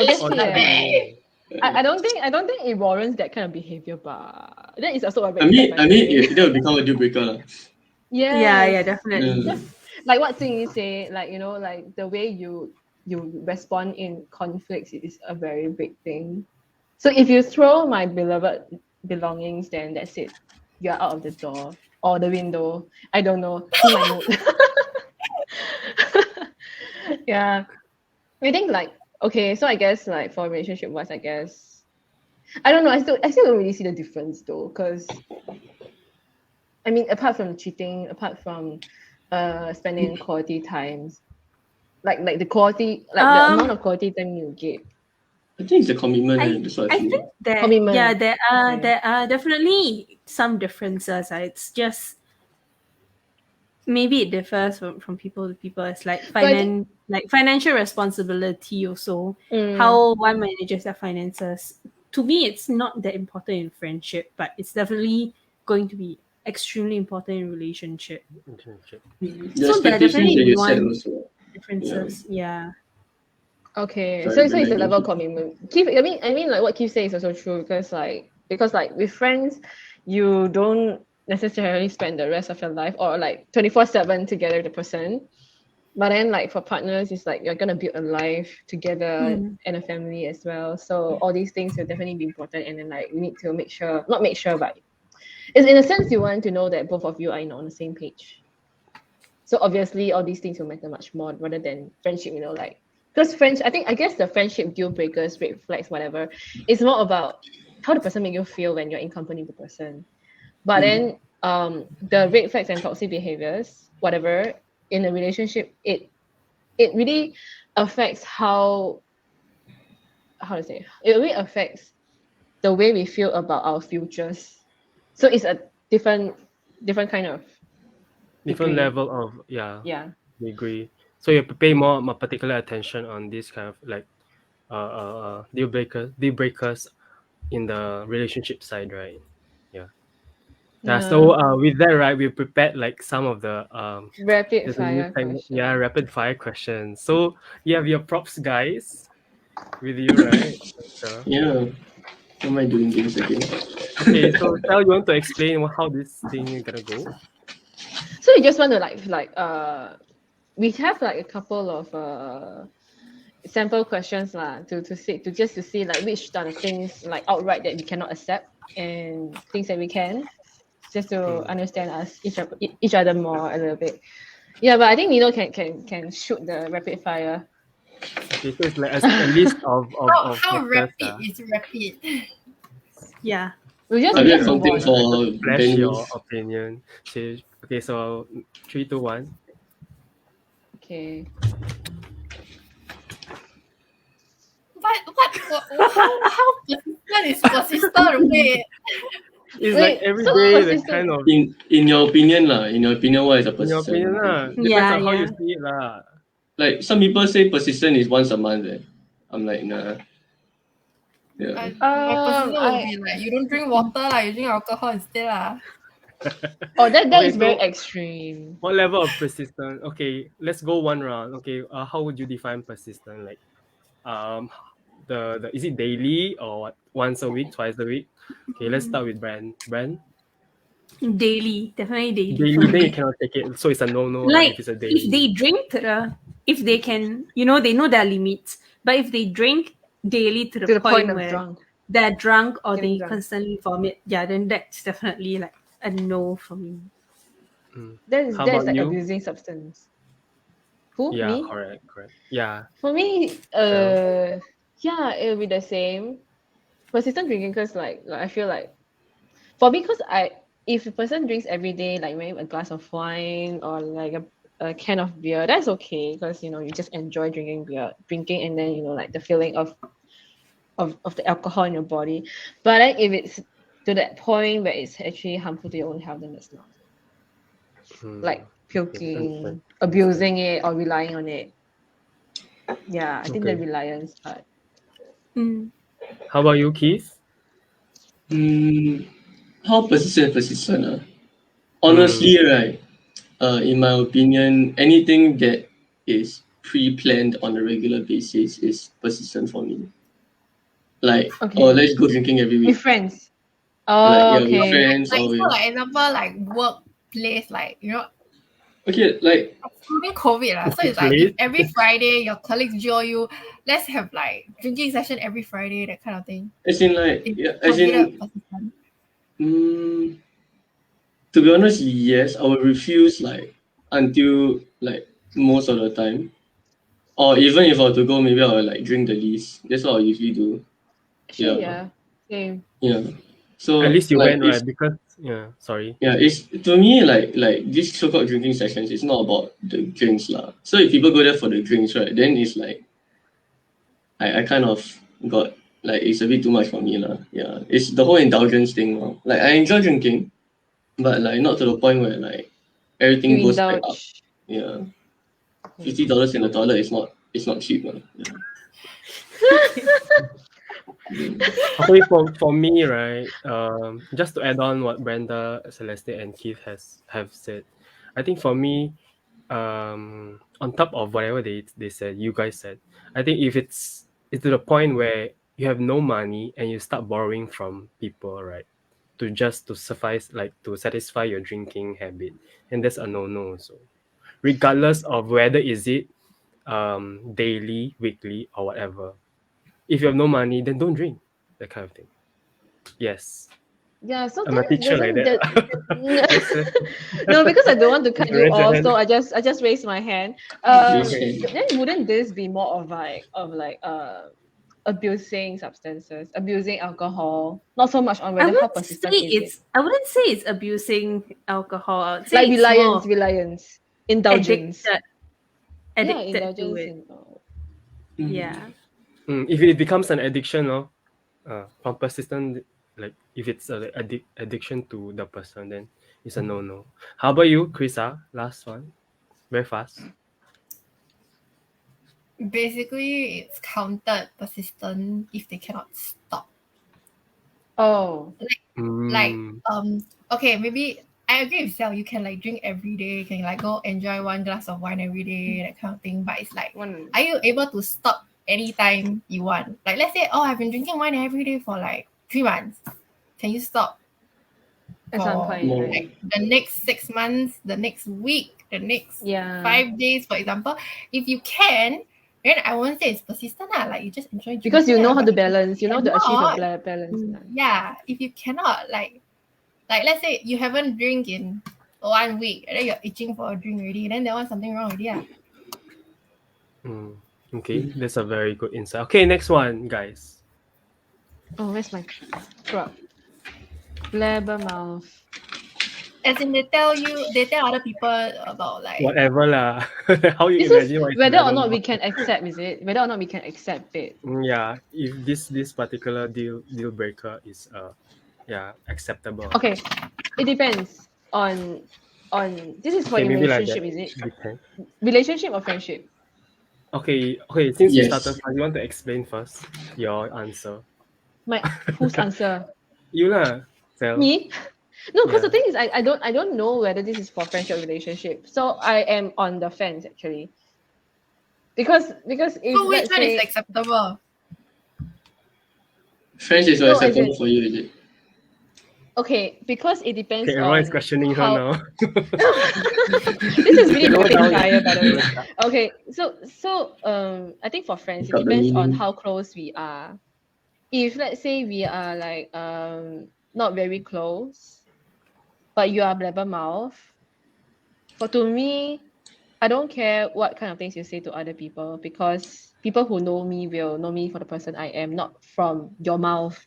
that's Oh, scary. no. I don't think it warrants that kind of behavior, but that is also a red I mean, flag, by the way. that would become a deal breaker, lah. Yeah, Yes. definitely. Yeah. Like what Xing say, like like the way you respond in conflicts is a very big thing. So if you throw my beloved belongings, then that's it. You're out of the door or the window. I don't know. See my mood. Yeah. I think like okay, so I guess like for relationship wise, I guess I don't know. I still don't really see the difference though, because I mean, apart from cheating, apart from spending quality times, like the quality, like the amount of quality time you give. I think it's the commitment, I and that's what I I feel. think that Commitment. yeah, there Okay. are definitely some differences. It's just maybe it differs from people to people. It's like I think- like financial responsibility also. Mm. How one manages their finances. To me, it's not that important in friendship, but it's definitely going to be extremely important in relationship. The So there are expectations that definitely you set one also. differences. Yeah. Okay, Sorry, so it's Brenda, the level of you commitment. Keith, I mean, like what Keith says is also true because like with friends, you don't necessarily spend the rest of your life or like 24/7 together with the person. But then like for partners, it's like you're gonna build a life together Mm. and a family as well. So all these things will definitely be important, and then like we need to make sure, not make sure, but it's in a sense you want to know that both of you are on the same page. So obviously all these things will matter much more rather than friendship, like because friends, I guess the friendship deal breakers, red flags, whatever, it's more about how the person make you feel when you're in company with the person. But then the red flags and toxic behaviors, whatever, in a relationship, it it really affects how to say, it really affects the way we feel about our futures. So it's a different kind of Different degree. level of Yeah. degree. So you have to pay more particular attention on this kind of like deal breakers in the relationship side, right? Yeah. Yeah. So Yeah. with that, right, we prepared like some of the Rapid there's a new fire segment, yeah, question. rapid fire questions. So you have your props guys with you, right? Sure. Yeah. How am I doing this again? Okay, so Sal, you want to explain how this thing is gonna go? So you just want to we have like a couple of sample questions lah to see like which are the things like outright that we cannot accept and things that we can, just to Hmm. understand each other more a little bit. Yeah, but I think Nino can shoot the rapid fire. Okay, so it's like a list of How factors. rapid is rapid? Yeah. Are We we just move accounting on. Like for just flash your Benny's? opinion. So, okay, so 3, 2, 1. Okay. How persistent is persistent? Wait, It's like Wait, every so day the persistent. kind of In your opinion lah, in your opinion, what is a in your opinion persistent? lah. Depends Yeah, on how you yeah. see it lah. Like some people say persistent is once a month. I'm like nah. Yeah. my persistent would I be like you don't drink water lah, you drink alcohol instead lah. that Okay, is very so extreme. what level of persistent? Okay, let's go one round. Okay, how would you define persistent? Like, the is it daily or what? Once a week, twice a week? Okay, let's start with Brand. Daily, definitely daily for Daily, then you me. cannot take it. So it's a no Like if it's a if daily. they drink if they can, they know their limits. But if they drink daily to To the the point point of where drunk. they're drunk or Getting they drunk. constantly vomit, yeah, then that's definitely like a no for me. That's How that's about like you? abusing substance. Who? Yeah, Me? correct. Yeah. For me, So yeah, it'll be the same. Persistent drinking, because like I feel like for me, because if a person drinks every day, like maybe a glass of wine or like a can of beer, that's okay, because you just enjoy drinking, and then like the feeling of the alcohol in your body. But then if it's to that point where it's actually harmful to your own health, then it's not. Like okay, understand. puking, abusing it, or relying on it. Yeah, I think the Okay. reliance part. Mm. How about you, Keith? How persistent? Honestly, right? In my opinion, anything that is pre-planned on a regular basis is persistent for me. Like, oh, Okay. let's go drinking every With week. friends. Like, Oh, yeah, with okay. friends Like or so, with. like example, like workplace, like Okay, like during COVID lah. So it's like if Place? every Friday your colleagues join you, let's have like drinking session every Friday, that kind of thing. as in like It's yeah, as considered in persistent. to be honest, yes, I will refuse like until like most of the time. Or even if I were to go, maybe I will like drink the least. That's what I usually do. Actually, Yeah. yeah. Same. Yeah. At So least you like went, it's right? Because sorry. it's to me like these so-called drinking sessions, it's not about the drinks lah. So if people go there for the drinks, right, then it's like I kind of got like it's a bit too much for me lah. Yeah. It's the whole indulgence thing lah. Like I enjoy drinking, but like not to the point where like everything You goes back up. indulge. Yeah. $50 in the toilet is not cheap. Yeah. Okay, for me, right? Just to add on what Brenda, Celeste, and Keith have said, I think for me, on top of whatever they said, you guys said, I think if it's to the point where you have no money and you start borrowing from people, right, to suffice, like to satisfy your drinking habit, and that's a no. So regardless of whether is it daily, weekly, or whatever, if you have no money, then don't drink, that kind of thing. Yes, Yeah, so I'm a then teacher like doesn't that. that no, because I don't want to cut you Raise your off, hand. so I just raised my hand. Okay. Then wouldn't this be more of abusing substances, abusing alcohol? Not so much on I whether how wouldn't persistent say is it. it's I wouldn't say it's abusing alcohol. I would say Like it's more reliance, indulgence. addicted. addicted to indulgence it. in. Yeah. If it becomes an addiction, no, from persistent, like if it's an addiction to the person, then it's a no. How about you, Krisa? Last one, very fast. Basically, it's counted persistent if they cannot stop. Oh, Like, Mm. okay, maybe I agree with Sel. You can like drink every day, you can like go enjoy one glass of wine every day, that kind of thing. But it's like, one. are you able to stop anytime you want? Like, let's say, oh, I've been drinking wine every day for like 3 months. Can you stop At some for point, No. right? like the next 6 months, the next week, the next Yeah. 5 days, for example? If you can, then I won't say it's persistent. Like, you just enjoy drinking. Because you know how but to balance, you know to achieve a cannot, balance. yeah, if you cannot, like let's say you haven't drink in 1 week and then you're itching for a drink already, then there was something wrong with you. Okay, that's a very good insight. Okay, next one, guys. Oh, where's my throat? Blabbermouth. As in, they tell other people about like Whatever lah. How you This is imagine what is whether or blabbermouth? not we can accept, is it? Whether or not we can accept it. Yeah, if this particular deal breaker is acceptable. Okay, it depends on this is for Okay, your maybe like relationship, that. is it? Depend. Relationship or friendship? Okay. Since you Yes. started, you want to explain first your answer. My whose answer? You lah, Sel. Me? No, because the Yeah. thing is, I don't know whether this is for friendship or relationship. So I am on the fence actually. Because if so which let's one is say acceptable? French is No, not as acceptable in- for you, is it? okay, because it depends Okay, everyone on is questioning her how. now. This is really Go rapid down. fire, by the way. Okay, so I think for friends, it Got the depends on meaning. how close we are. If let's say we are like not very close, but you are blabbermouth, to me, I don't care what kind of things you say to other people, because people who know me will know me for the person I am, not from your mouth.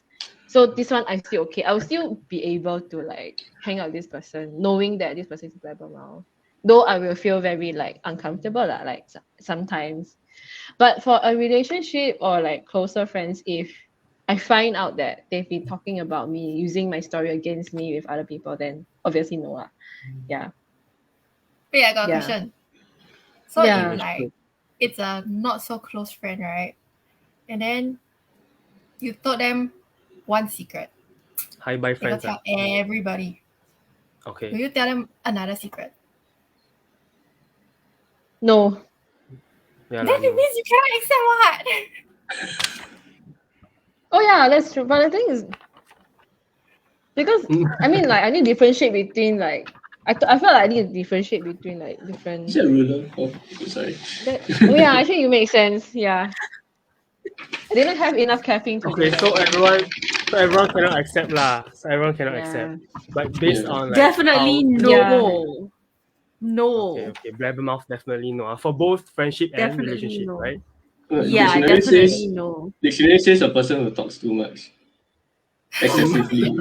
So this one I'm still okay. I will still be able to like hang out with this person, knowing that this person is a blabbermouth. Though I will feel very like uncomfortable lah, like sometimes. But for a relationship or like closer friends, if I find out that they've been talking about me, using my story against me with other people, then obviously no lah. Yeah. Wait, I got a Yeah. question. So Yeah. if like it's a not so close friend, right? And then you told them one secret. Hi, bye, You don't friends. tell everybody. Will Okay. you tell them another secret? No. Yeah, Then it means you cannot accept what? Oh yeah, that's true. But the thing is, because I mean, like I need to differentiate between like I felt like I need to differentiate between like different. Is that a ruler? Oh, sorry. Oh yeah, actually you make sense. Yeah, I didn't have enough caffeine today. Okay, so everyone cannot accept lah. So everyone cannot Yeah. accept. But based Yeah. on like Definitely how- no. Yeah. No. Okay. Blabbermouth definitely no. For both friendship and Definitely relationship, no. right? Yeah, Dictionary definitely says, no. Dictionary says a person who talks too much. Excessively.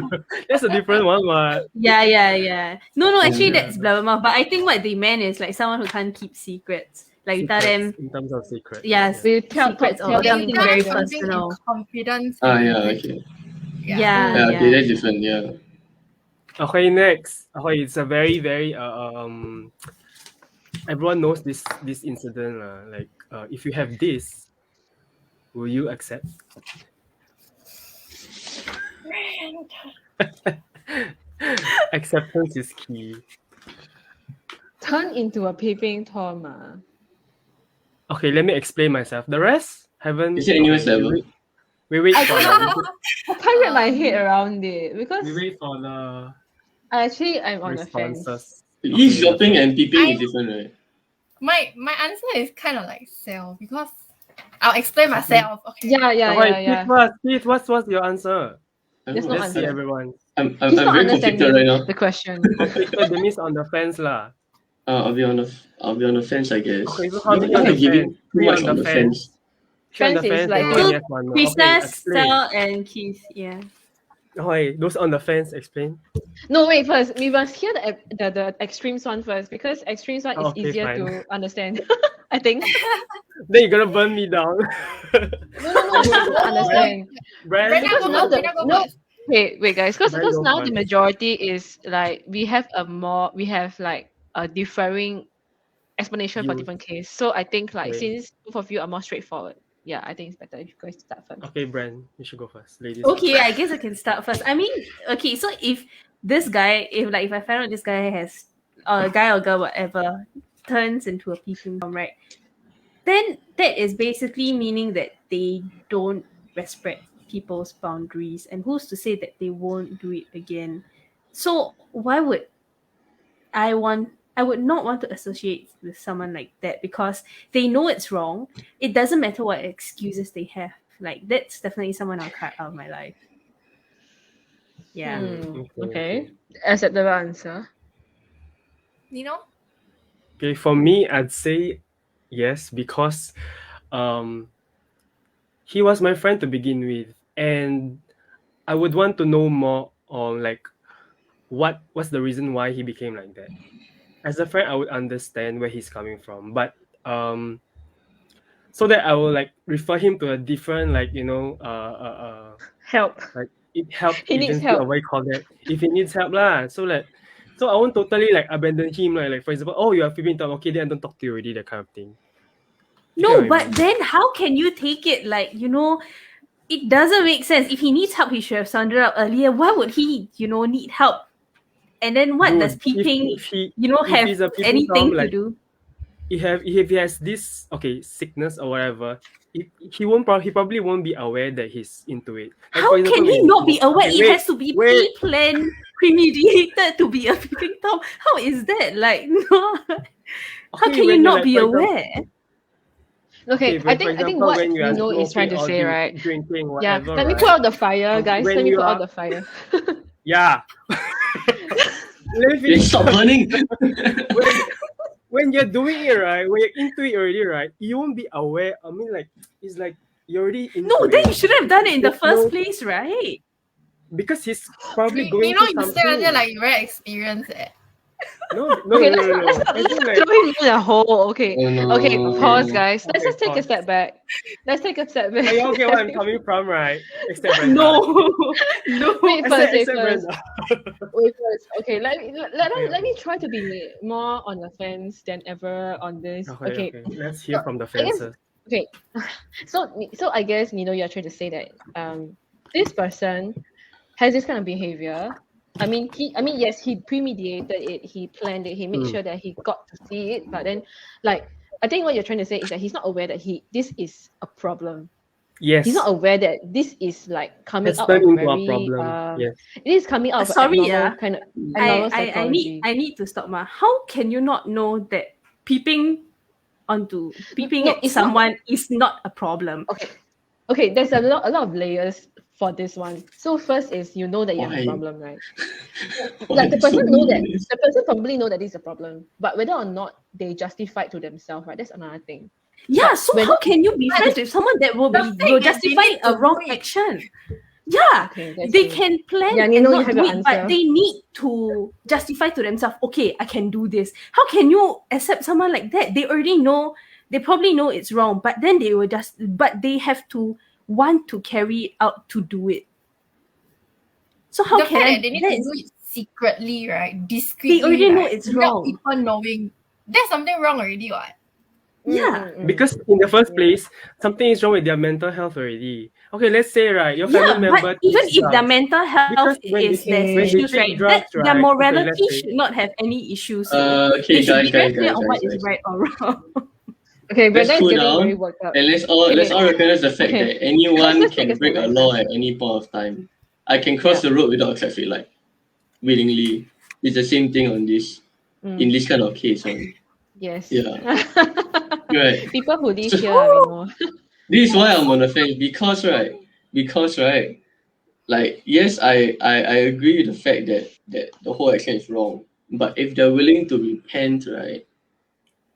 That's a different one, but Yeah. No, actually Yeah. that's blabbermouth. But I think what they meant is like someone who can't keep secrets. Like you tell them, in terms of secret. yes, We tell secrets or tell them something Tell very them something in personal. confidence. Yeah, okay. Yeah. Okay, that's different, yeah. Okay, next. Okay, it's a very everyone knows this incident like if you have this, will you accept? Acceptance is key. turn into a peeping tom. Okay, let me explain myself. The rest haven't. Is it NUS level? We wait I for I can't get my head around it because we wait for the I'm on the fence. responses. Eavesdropping and peeping is different, right? My answer is kind of like Sel, because I'll explain myself. Okay. Yeah. Keith, what's your answer? I There's don't know. no Let's see answer. everyone. I'm He's not very conflicted right now. the question. Conflicted, that means on the fence lah. I'll be on the fence, I guess. Okay, so how do you You're on the giving fence? too Three much on the fence. Three on the Fence is fence, like and what? one yes, one no. Okay, Krista, explain. Sel, and Keith. Yeah. Oh, hey, those on the fence, explain. No, wait, first we must hear the extremes one first, because extremes one is Oh, okay, easier fine. to understand. I think. Then you're gonna burn me down. No, you will understand. Brand, Because go now first. the Brenda, go no first. wait guys, because Brand go now the first. majority is like we have like a differing explanation for You different case. So I think like okay? since both of you are more straightforward, yeah, I think it's better if you guys start first. Okay, Brand, you should go first. Ladies Okay, first. I guess I can start first. I mean, okay, so if this guy, if I find out this guy has a guy or girl, whatever, turns into a peeping tom, right? Then that is basically meaning that they don't respect people's boundaries, and who's to say that they won't do it again? So why would I would not want to associate with someone like that, because they know it's wrong. It doesn't matter what excuses they have. Like, that's definitely someone I'll cut out of my life. Yeah. Okay. Acceptable answer. You know? Okay, for me, I'd say yes, because um he was my friend to begin with, and I would want to know more on like what's the reason why he became like that. As a friend, I would understand where he's coming from, but so that I will like refer him to a different Help. like help He needs agency, or help. what you call that, if he needs help lah. So I won't totally like abandon him, like for example, oh, you are feeling talk, okay, then I don't talk to you already, that kind of thing. You get No, what I but mean? then how can you take it like, it doesn't make sense. If he needs help, he should have sounded out earlier. Why would he, need help? And then what does Dude, peeping, if have he's a peeping tom, anything to like do? if he has this sickness or whatever, he probably won't be aware that he's into it. Like How for example, can when he you not be smoke, aware? okay, It wait, has to be wait, pre-planned, premeditated to be a peeping tom. How is that? Like, no. How okay, can you when you're not like, be for example, aware? Okay, when, for I think example, what when you are Nino is trying smoking to or say, right? drinking, Yeah, whatever, let me right? put out the fire, guys. When Let me you put out are, the fire. yeah. Let me Then finish. stop burning. When you're doing it, right, when you're into it already, right, you won't be aware. I mean, like, it's like you're already into No, then it. you shouldn't have done it in the There's first no, place, right? because he's probably You going know, through you say until something. like you very experienced. No, no, Okay, no, no, no, no. As let's in, not like, throw him in a hole. Okay, Oh no. okay, okay, pause, guys. Let's okay, just take a pause. step back. Let's take a step back. Are you okay where I'm coming from, right? Except Brenda. No, no. Wait first, wait Except first. Brenda. Wait first. Okay, Okay, let me try to be more on the fence than ever on this. okay. Okay, Let's so hear from the I guess fences. okay. So I guess you're trying to say that this person has this kind of behavior. I mean yes, he premeditated it, he planned it, he made Hmm. sure that he got to see it, but then like I think what you're trying to say is that he's not aware that this is a problem. Yes. He's not aware that this is like coming Has out turned of into a very problem. Yes. it is coming out of Sorry, abnormal kind of abnormal psychology. I need to stop. How can you not know that peeping peeping No, at it's not. someone is not a problem? Okay, there's a lot of layers for this one. So first is you know that you have Why? a problem, right? Why Like the so person many layers? probably know that this is a problem, but whether or not they justify it to themselves, right? That's another thing. Yeah, But so whether- how can you be friends with someone that will The fact will that they justify need to a wrong do it. action? Yeah, Okay, that's they true. can plan Yeah, and you not have do your it, but answer. they need to justify to themselves, okay, I can do this. How can you accept someone like that? They already know, they probably know it's wrong, but then but they have to want to carry it out to do it. So how The can fact I? that they need to do it secretly, right? Discreetly, They already know right? it's without wrong. people knowing. There's something wrong already, what? Yeah. Because in the first place, something is wrong with their mental health already. Okay, let's say, right, your family Yeah, member but even takes if their drugs. mental health Because when is there's they issues, take right? drugs, Their right? Okay, morality let's say. should not have any issues. Okay, They should guys, be very guys, clear guys, on what guys, is guys. right or wrong. Okay, Let's Brenda is cool getting very down worked up. and let's all recognize the fact Okay. that anyone Let's take can a break step a back law first. at any point of time. I can cross the road without a traffic light willingly. It's the same thing on this in this kind of case. Yes. Yeah. Right. People who live So- here, we know. This is why I'm on the fence because right, like yes, I agree with the fact that the whole action is wrong. But if they're willing to repent, right,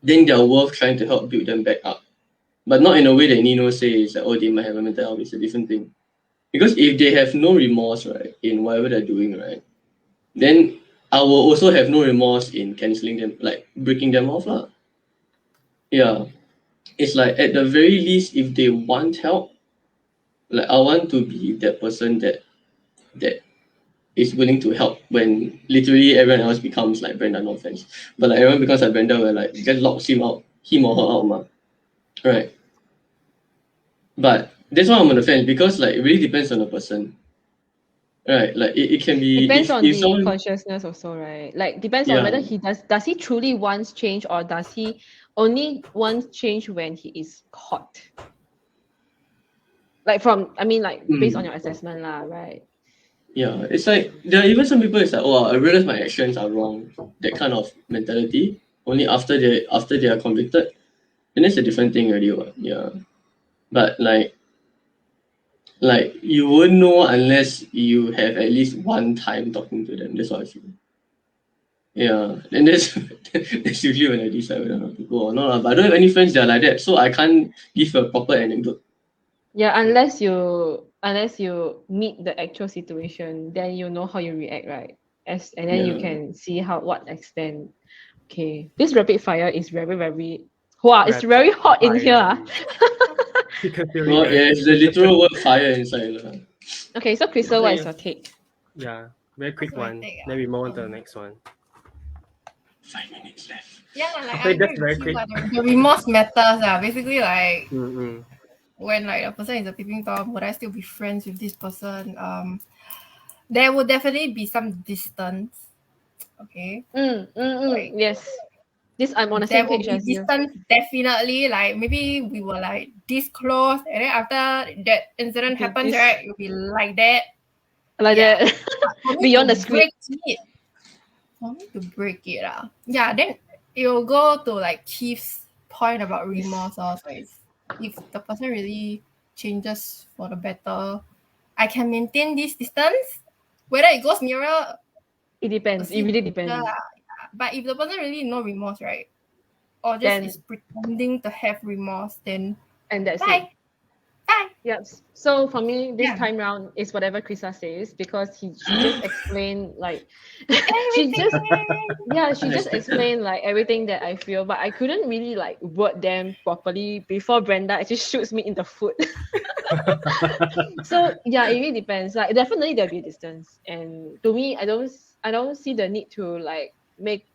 then they're worth trying to help build them back up. But not in a way that Nino says that, oh, they might have a mental health, it's a different thing. Because if they have no remorse, right, in whatever they're doing, right, then I will also have no remorse in canceling them, like breaking them off, lah. Yeah, it's like at the very least, if they want help, like I want to be that person that is willing to help when literally everyone else becomes like Brenda, no offense, but like everyone becomes like Brenda, where like just locks him or her out, ma. Right. But that's why I'm on the fence, because like it really depends on the person. Right. Like it can be Depends on if the someone, consciousness also, right? Like depends on yeah. whether he does he truly wants change, or does he only wants change when he is caught. Like based on your assessment lah, right? Yeah, it's like there are even some people. It's like, oh, I realize my actions are wrong. That kind of mentality. Only after they are convicted, and that's a different thing already. What? Yeah, but like you won't know unless you have at least one time talking to them. That's what I feel. Yeah, and that's that's usually when I decide whether or not to go or not, lah. But I don't have any friends that are like that, so I can't give a proper anecdote. Yeah, unless you meet the actual situation, then you know how you react, right? And then you Yeah. can see what extent. Okay, this rapid fire is very very. Wow, it's very hot in here. Ah. Because Well, yeah, it's the literal word fire inside, lah. Okay, so Crystal, what is Yeah. your take? Yeah, very quick What's my one. take, Then we move on to the next one. 5 minutes left. Yeah, like Okay, I that's agree very with you, quick. like, the remorse matters. Basically, like Mm-mm. when like a person is a peeping tom, would I still be friends with this person? There would definitely be some distance. Okay. Like, Yes. This I'm on the there same will page be as you. distance, definitely. Like maybe we were like this close, and then after that incident Okay, happens, this- right? It'll be like that. Like Yeah. that. For me Beyond to the script. break it. For me to break it, yeah, then it will go to like Keith's point about remorse. Also, if the person really changes for the better, I can maintain this distance. Whether it goes nearer, It depends. It really depends. yeah. But if the person really no remorse, right, or just Then- is pretending to have remorse, then And that's bye. it. Bye. Yep. So for me, this Yeah. time round is whatever Krisa says, because she just explained like she Everything. just explained like everything that I feel, but I couldn't really like word them properly before Brenda actually shoots me in the foot. So yeah, it really depends. Like definitely there'll be a distance, and to me, I don't see the need to like make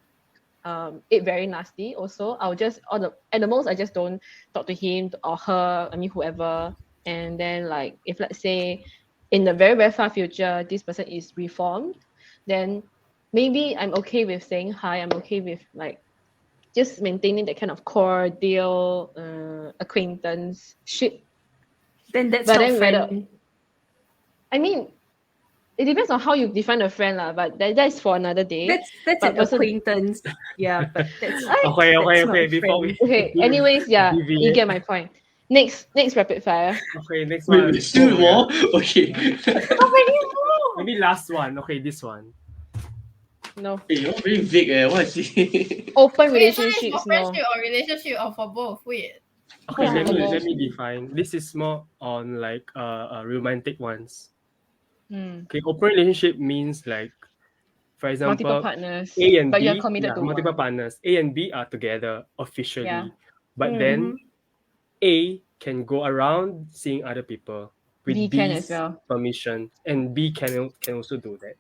it very nasty. Also, I'll just at the most I just don't talk to him or her. I mean whoever. And then like if let's say in the very very far future this person is reformed, then maybe I'm okay with saying hi. I'm okay with like just maintaining that kind of cordial acquaintance shit. Then that's But not then friend. I mean, it depends on how you define a friend lah. But that's for another day. That's But an person- acquaintance. Yeah, but that's Okay. that's not Before we friend. Okay. Anyways, yeah, you deviate. get my point. Next rapid fire. Okay, next Wait, one. wait, still Oh, more? Okay. Maybe last one. Okay, this one. No. Hey, you're very vague, what is it? Open Wait, so it's relationships. for No. friendship or relationship or for both? Wait. Okay, Yeah, let me define. This is more on like romantic ones. Okay, open relationship means like, for example, Multiple partners. A and but B, you're committed to multiple one. partners. A and B are together officially, Yeah. but then A can go around seeing other people with B can B's as well. permission, and B can also do that.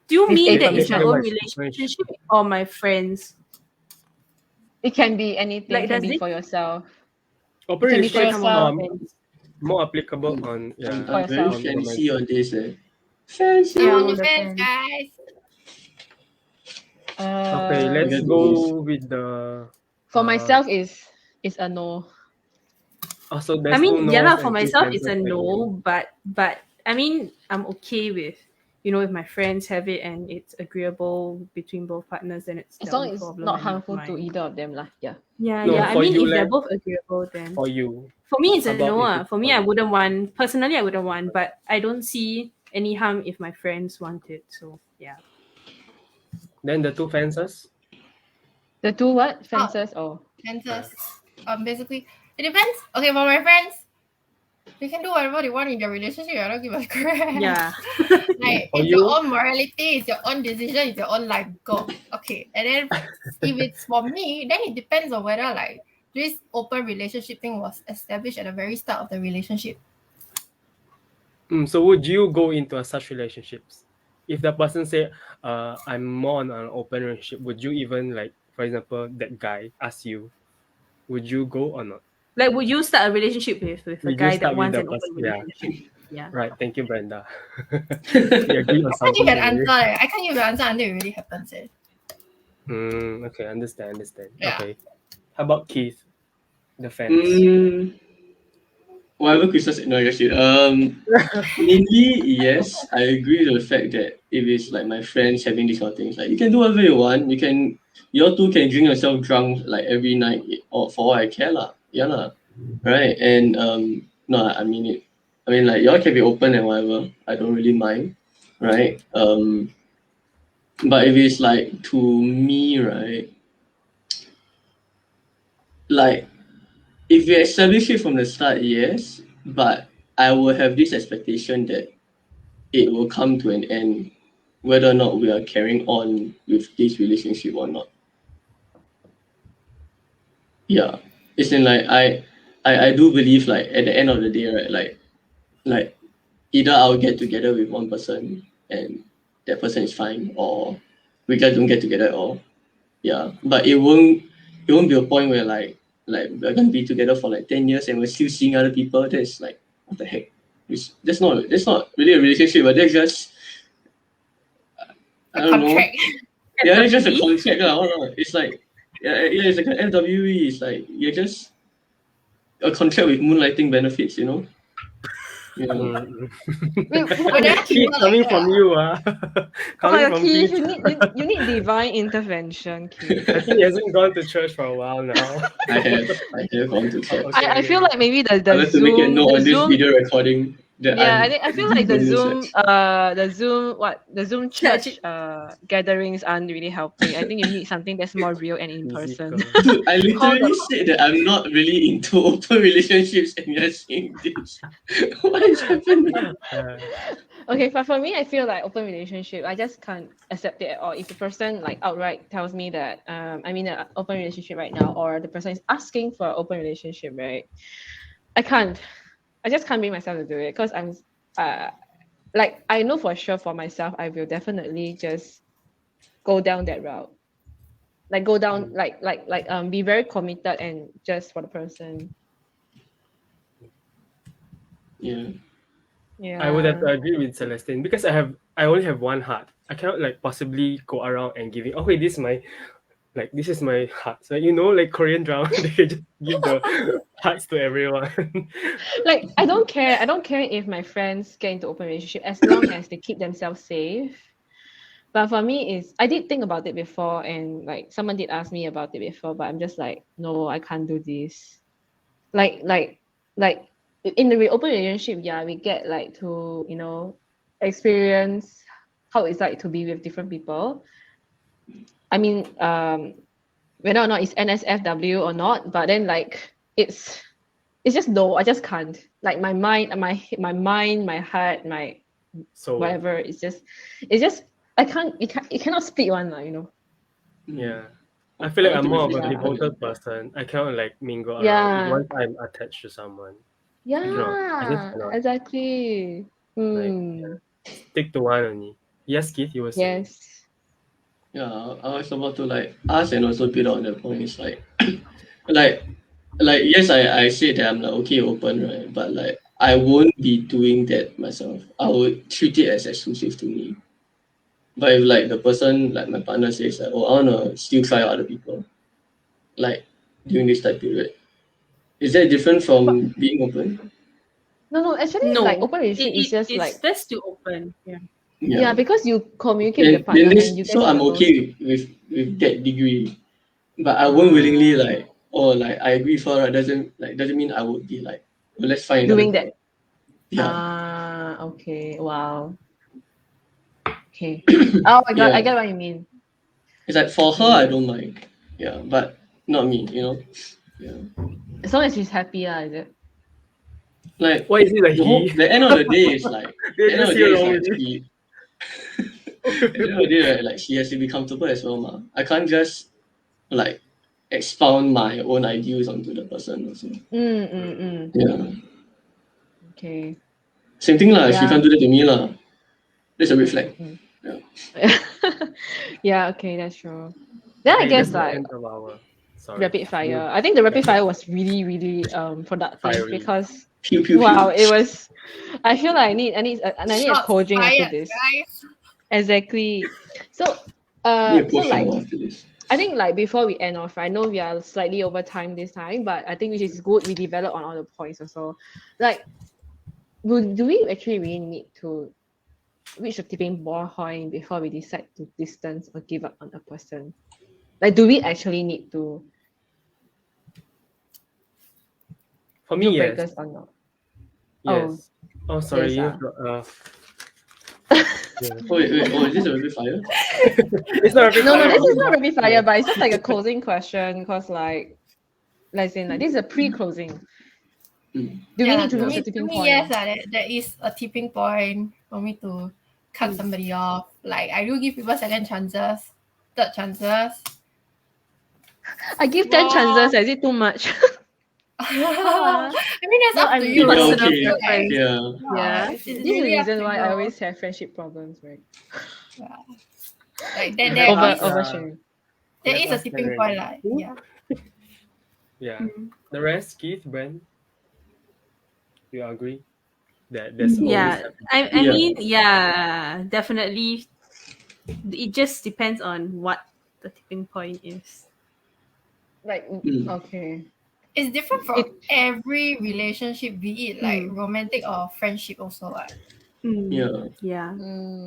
Do you With mean A that it's my permission. own relationship or my friends? It can be anything. Like, It can does be it- for yourself. Open It can be for relationship yourself. more applicable on I'm For very yourself. fancy on this. Fancy. I'm Yeah, on the the fence, fence. guys. Okay, let's Okay. go with the. For myself is a no. Also, I there's mean, two yeah, no's for and two myself it's a cancels for no, you. but I mean I'm okay with, you know, if my friends have it and it's agreeable between both partners, then it's As their long own as it's problem not and harmful mine. to either of them lah. Yeah. Yeah, No, yeah. I for mean, you, if they're leh. both agreeable, then For you. for me it's a About no. if it's For me, for I you. wouldn't want personally. I wouldn't want, but I don't see any harm if my friends want it. So yeah. Then the two fences. The two what? Fences? Oh. Fences. Basically, it depends. Okay, for my friends, they can do whatever they want in their relationship. I don't give a crap. Yeah. Like For it's you? your own morality, it's your own decision, it's your own life. Go. Okay. And then if it's for me, then it depends on whether like this open relationship thing was established at the very start of the relationship. So would you go into such relationships? If the person say, I'm more on an open relationship, would you even like, for example, that guy ask you, would you go or not? Like, would you start a relationship with a Would you guy that start with wants the an open person? Yeah. relationship? Yeah. Right. Thank you, Brenda. We agree on I can't something give an today. answer. I can't give an answer until it really happens. Okay, understand. Yeah. Okay. How about Keith, the fence? Whatever Krista said, no, just mainly, yes, I agree with the fact that if it's like my friends having these kind of things, like you can do whatever you want. You all two can drink yourself drunk like every night, or for all I care lah. Yeah lah, right? And no, I mean it. I mean like y'all can be open and whatever. I don't really mind, right? But if it's like to me, right, like if you establish it from the start, yes, but I will have this expectation that it will come to an end whether or not we are carrying on with this relationship or not. Yeah. It's in like I do believe like at the end of the day, right, like either I'll get together with one person and that person is fine, or we just don't get together at all. Yeah. But it won't be a point where like we're gonna be together for like 10 years and we're still seeing other people. That's like what the heck? That's not really a relationship, but that's just I A don't know. contract. Yeah, it's just a contract lah. It's like it's like an FWE. It's like you're just a contract with moonlighting benefits, you know. Yeah. But there are Keith, people coming like from that. you, Oh coming my God, from Keith, Keith. you need divine intervention, Keith. I think he hasn't gone to church for a while now. I have gone to church. Okay, I feel like maybe I the have to make a Zoom note the on this Zoom video recording that yeah, I'm I feel like the going to Zoom church. the Zoom church gatherings aren't really helping. I think you need something that's more real and in person. Physical. Dude, I literally said that I'm not really into open relationships, and you're saying this. What is happening? Okay, but for me, I feel like open relationship, I just can't accept it at all. If the person like outright tells me that I'm in an open relationship right now, or the person is asking for an open relationship, right? I just can't bring myself to do it because I'm like I know for sure for myself, I will definitely just go down that route. Like go down be very committed and just for the person. Yeah. Yeah. I would have to agree with Celestine because I only have one heart. I cannot like possibly go around and giving. Oh wait, this is my heart. So like Korean drama, they just give the hearts to everyone. Like I don't care if my friends get into open relationship as long as they keep themselves safe. But for me is I did think about it before and like someone did ask me about it before, but I'm just like, no, I can't do this. Like in the open relationship, yeah, we get like to, experience how it's like to be with different people. I mean, whether or not it's NSFW or not, but then like it's just no, I just can't. Like my mind, my heart, my So whatever. It's just I can't. You cannot split one, yeah. I feel like I I'm want to more of a reflect on devoted it. person. I cannot like mingle Yeah. around once I'm attached to someone. I just cannot. Exactly. Stick to one only. Yes, Keith, you were saying. Yes. Yeah, I was about to like ask and also build on the point. It's like yes, I said that I'm like okay open, right? But like I won't be doing that myself. I would treat it as exclusive to me. But if like the person, like my partner says like, oh, I wanna still try out other people, like during this time period, is that different from being open? No. Actually, No, like open relationship is just it's like best to open. Yeah. yeah, because you communicate with Then, the partner this, and you guys so are I'm the most. okay with that degree, but I won't willingly like like I agree with her. Right? Doesn't mean I would be like, well, let's find another Doing girl. that. Yeah. Okay. Wow. Okay. Oh my God, I Yeah. get what you mean. It's like for her, I don't mind. Yeah, but not me. Yeah. As long as she's happy, is it? Like Why is it like he? the end of the day is like Did the I end of just the day hear is wrong like with it? she at the end of the day, right, like she has to be comfortable as well, ma. I can't just like expound my own ideas onto the person also. Yeah. Okay. Same thing lah. She Yeah. can't do that to me lah. That's a red flag. Mm. Yeah. Yeah, okay, that's true. Then I Okay, guess that's the like end of our. Sorry. rapid fire. I think the rapid Rapid fire was really productive fiery. because Pew pew wow, pew. it was. I feel like I need a Shots coaching after fired, this. guys. Exactly. So Need a so post like shower after this. I think like before we end off, I know we are slightly over time this time, but I think which is good. We develop on all the points also. Like, do we actually really need to reach the tipping point before we decide to distance or give up on a person? Like, do we actually need to For deal me, yes. breakers or not? Yes. Oh, sorry. yes, You ah. have to, yeah. Oh wait. Oh, is this a rapid fire? It's not rapid No, fire. this is it's not about- rapid fire, but it's just like a closing question because like, let's say like this is a pre-closing. Mm. Do we Yeah, need to to reach me, the tipping to me, point? yes, there is a tipping point for me to cut somebody off. Like I do give people second chances, third chances. I give 10 Wow. chances. Is it too much? I mean, that's No, up I to mean, you. Yeah, Personal okay. preference. Yeah. Yeah. It's This is the really up reason to why you. I always have friendship problems, right? Like Let there us, is Oversharing. there let is a us tipping then. point, like yeah. Yeah. Mm. The rest, Keith, Brent, you agree that there's always Yeah, a I Yeah. mean, yeah, definitely. It just depends on what the tipping point is. Like, Mm. okay. It's different for It- every relationship, be it like Mm. romantic or friendship also. Yeah. Yeah.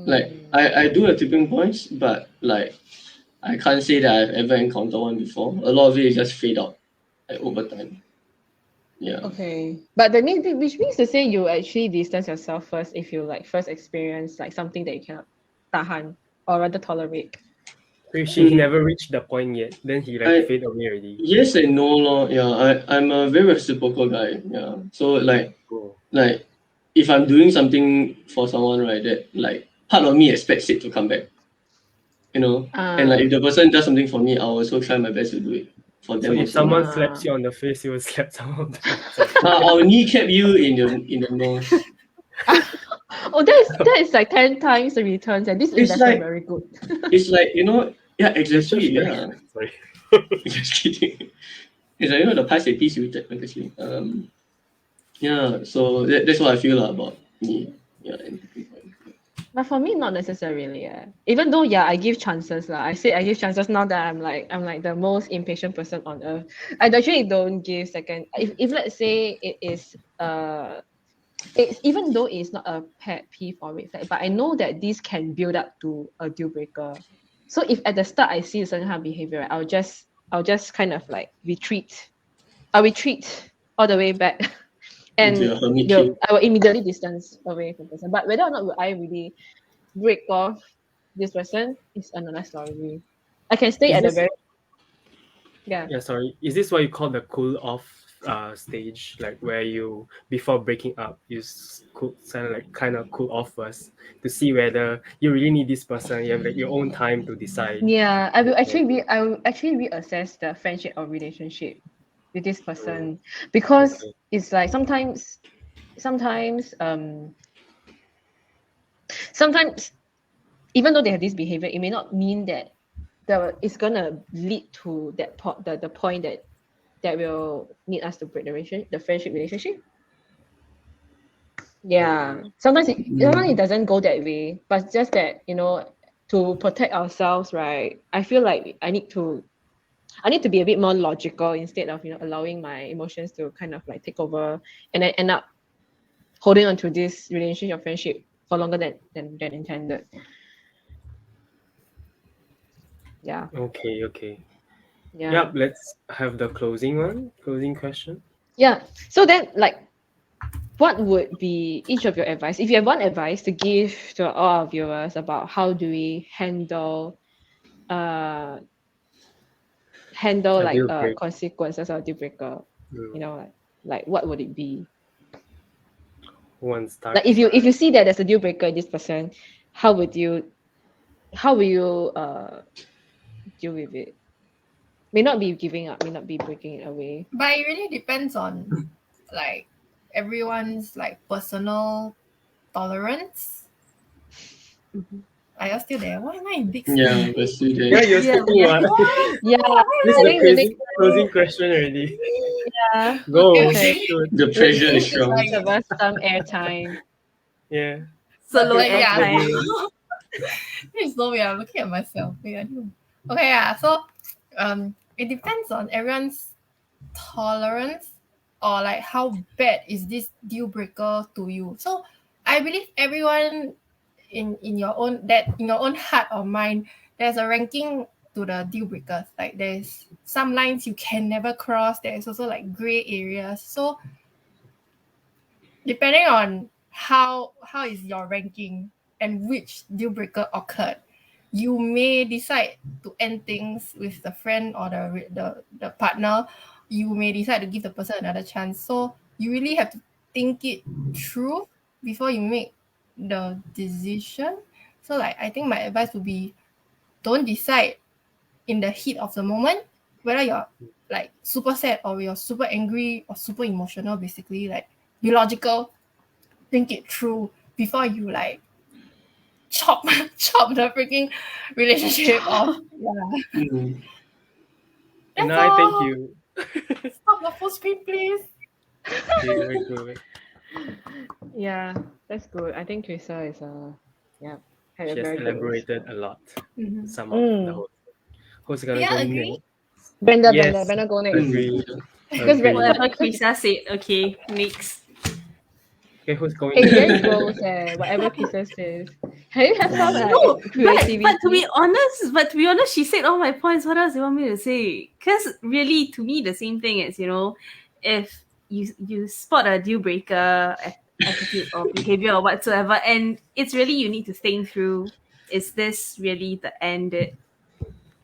Like I do have tipping points, but like I can't say that I've ever encountered one before. A lot of it is just fade out like over time. Yeah. Okay. But that means which means to say you actually distance yourself first if you like first experience like something that you cannot tahan or rather tolerate. If she Mm. never reached the point yet, then he like I- fade away already. Yes and no, lor. Yeah, I'm a very reciprocal guy. Yeah. So like Cool. if I'm doing something for someone, right, that like part of me expects it to come back. You know? And like if the person does something for me, I'll also try my best to do it for them So if also. someone Ah. slaps you on the face, you will slap someone on the face. I'll kneecap you in the nose. Oh, that is like 10 times the returns, and this It's investment like- very good. It's like, yeah, exactly. Just like- Yeah. Sorry. Just kidding. It's like, the past piece you technically. Yeah, so that's what I feel about me. Yeah, and But for me, not necessarily. Yeah. Even though, yeah, I give chances. I say I give chances now that I'm like the most impatient person on earth. I actually don't give second. If let's say it is it's even though it's not a pet peeve or red flag, but I know that this can build up to a deal breaker. So if at the start I see a certain kind of behavior, I'll just kind of like retreat. I'll retreat all the way back. into And a hermit cave. I will immediately distance away from the person. But whether or not will I really break off this person is another story. I can stay Is at the this- very yeah. Yeah, sorry. Is this what you call the cool off stage? Like where you before breaking up, you kind of cool off first to see whether you really need this person. You have like your own time to decide. Yeah, I will actually reassess the friendship or relationship with this person because Okay. it's like sometimes sometimes even though they have this behavior, it may not mean that it's gonna lead to the point that will need us to break the friendship relationship. Yeah, sometimes it doesn't go that way, but just that to protect ourselves, right? I feel like I need to be a bit more logical instead of allowing my emotions to kind of like take over and then end up holding on to this relationship or friendship for longer than intended. Yeah. Okay. Yeah. Yep, let's have the closing question. Yeah. So then, like, what would be each of your advice? If you have one advice to give to all our viewers about how do we handle A deal break. consequences or deal breaker, Mm. like what would it be? Who wants to start? Like if you see that there's a deal breaker in this person, how will you deal with it? May not be giving up, may not be breaking it away. But it really depends on like everyone's like personal tolerance. Mhm. Are you still there? Why am I in big Yeah, screen? but still Yeah, there. you're Yeah, speaking yeah. what? Yeah, This is I the think the next closing question already. yeah. Go, Okay. shoot. The pressure is Give strong. each of us some airtime. Yeah. Solo Like, yeah. airtime. It's so weird. I'm looking at myself. Wait, I don't- Okay, yeah. So it depends on everyone's tolerance or like how bad is this deal breaker to you. So I believe everyone in your own heart or mind, there's a ranking to the deal breakers. Like there's some lines you can never cross. There's also like gray areas. So depending on how is your ranking and which deal breaker occurred, you may decide to end things with the friend or the partner. You may decide to give the person another chance. So you really have to think it through before you make the decision. So like I think my advice would be, don't decide in the heat of the moment whether you're like super sad or you're super angry or super emotional. Basically, like be logical, think it through before you like chop chop the freaking relationship off. Yeah. Mm. And That's I thank all. you. Stop the full screen, please. Okay, very good. Yeah, that's good. I think Teresa is had a She has very good elaborated answer. a lot. Mm-hmm. Some of the Mm. whole. Who's gonna Yeah, go agree. next? Brenda, Yes, Brenda go next. agree. Because Agree. Whatever Krisa said. Okay, next. Okay, who's going hey, very next? close. Whatever Krista says. Can you have some No, creativity? but to be honest, she said all my points. What else do you want me to say? Because really, to me, the same thing is, if you spot a deal breaker attitude or behavior or whatsoever, and it's really you need to think through: is this really the end?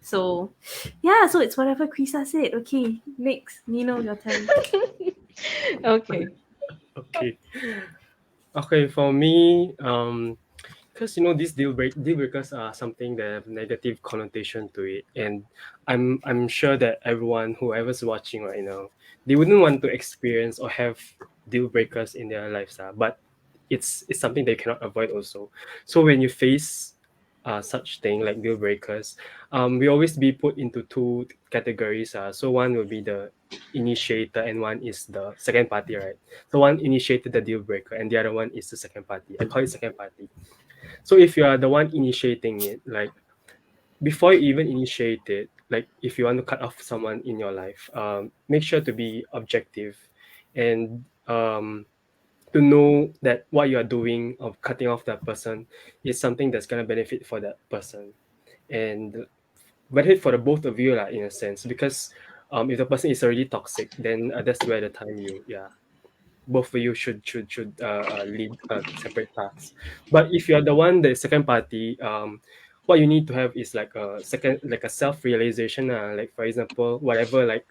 So, yeah. So it's whatever Krisa said. Okay, next, Nino, your turn. Okay. Okay. Okay, for me, because these deal breakers are something that have negative connotation to it, and I'm sure that everyone whoever's watching right now, they wouldn't want to experience or have deal breakers in their lives, but it's something they cannot avoid also. So when you face such thing like deal breakers, we always be put into two categories. So one will be the initiator and one is the second party, right? So one initiated the deal breaker and the other one is the second party. I call it second party. So if you are the one initiating it, like before you even initiate it, like if you want to cut off someone in your life, make sure to be objective and to know that what you are doing of cutting off that person is something that's gonna benefit for that person and benefit for the both of you, in a sense. Because if the person is already toxic, then that's where the time both of you should lead separate paths. But if you're the one, the second party, what you need to have is like a self realization. Like for example, whatever, like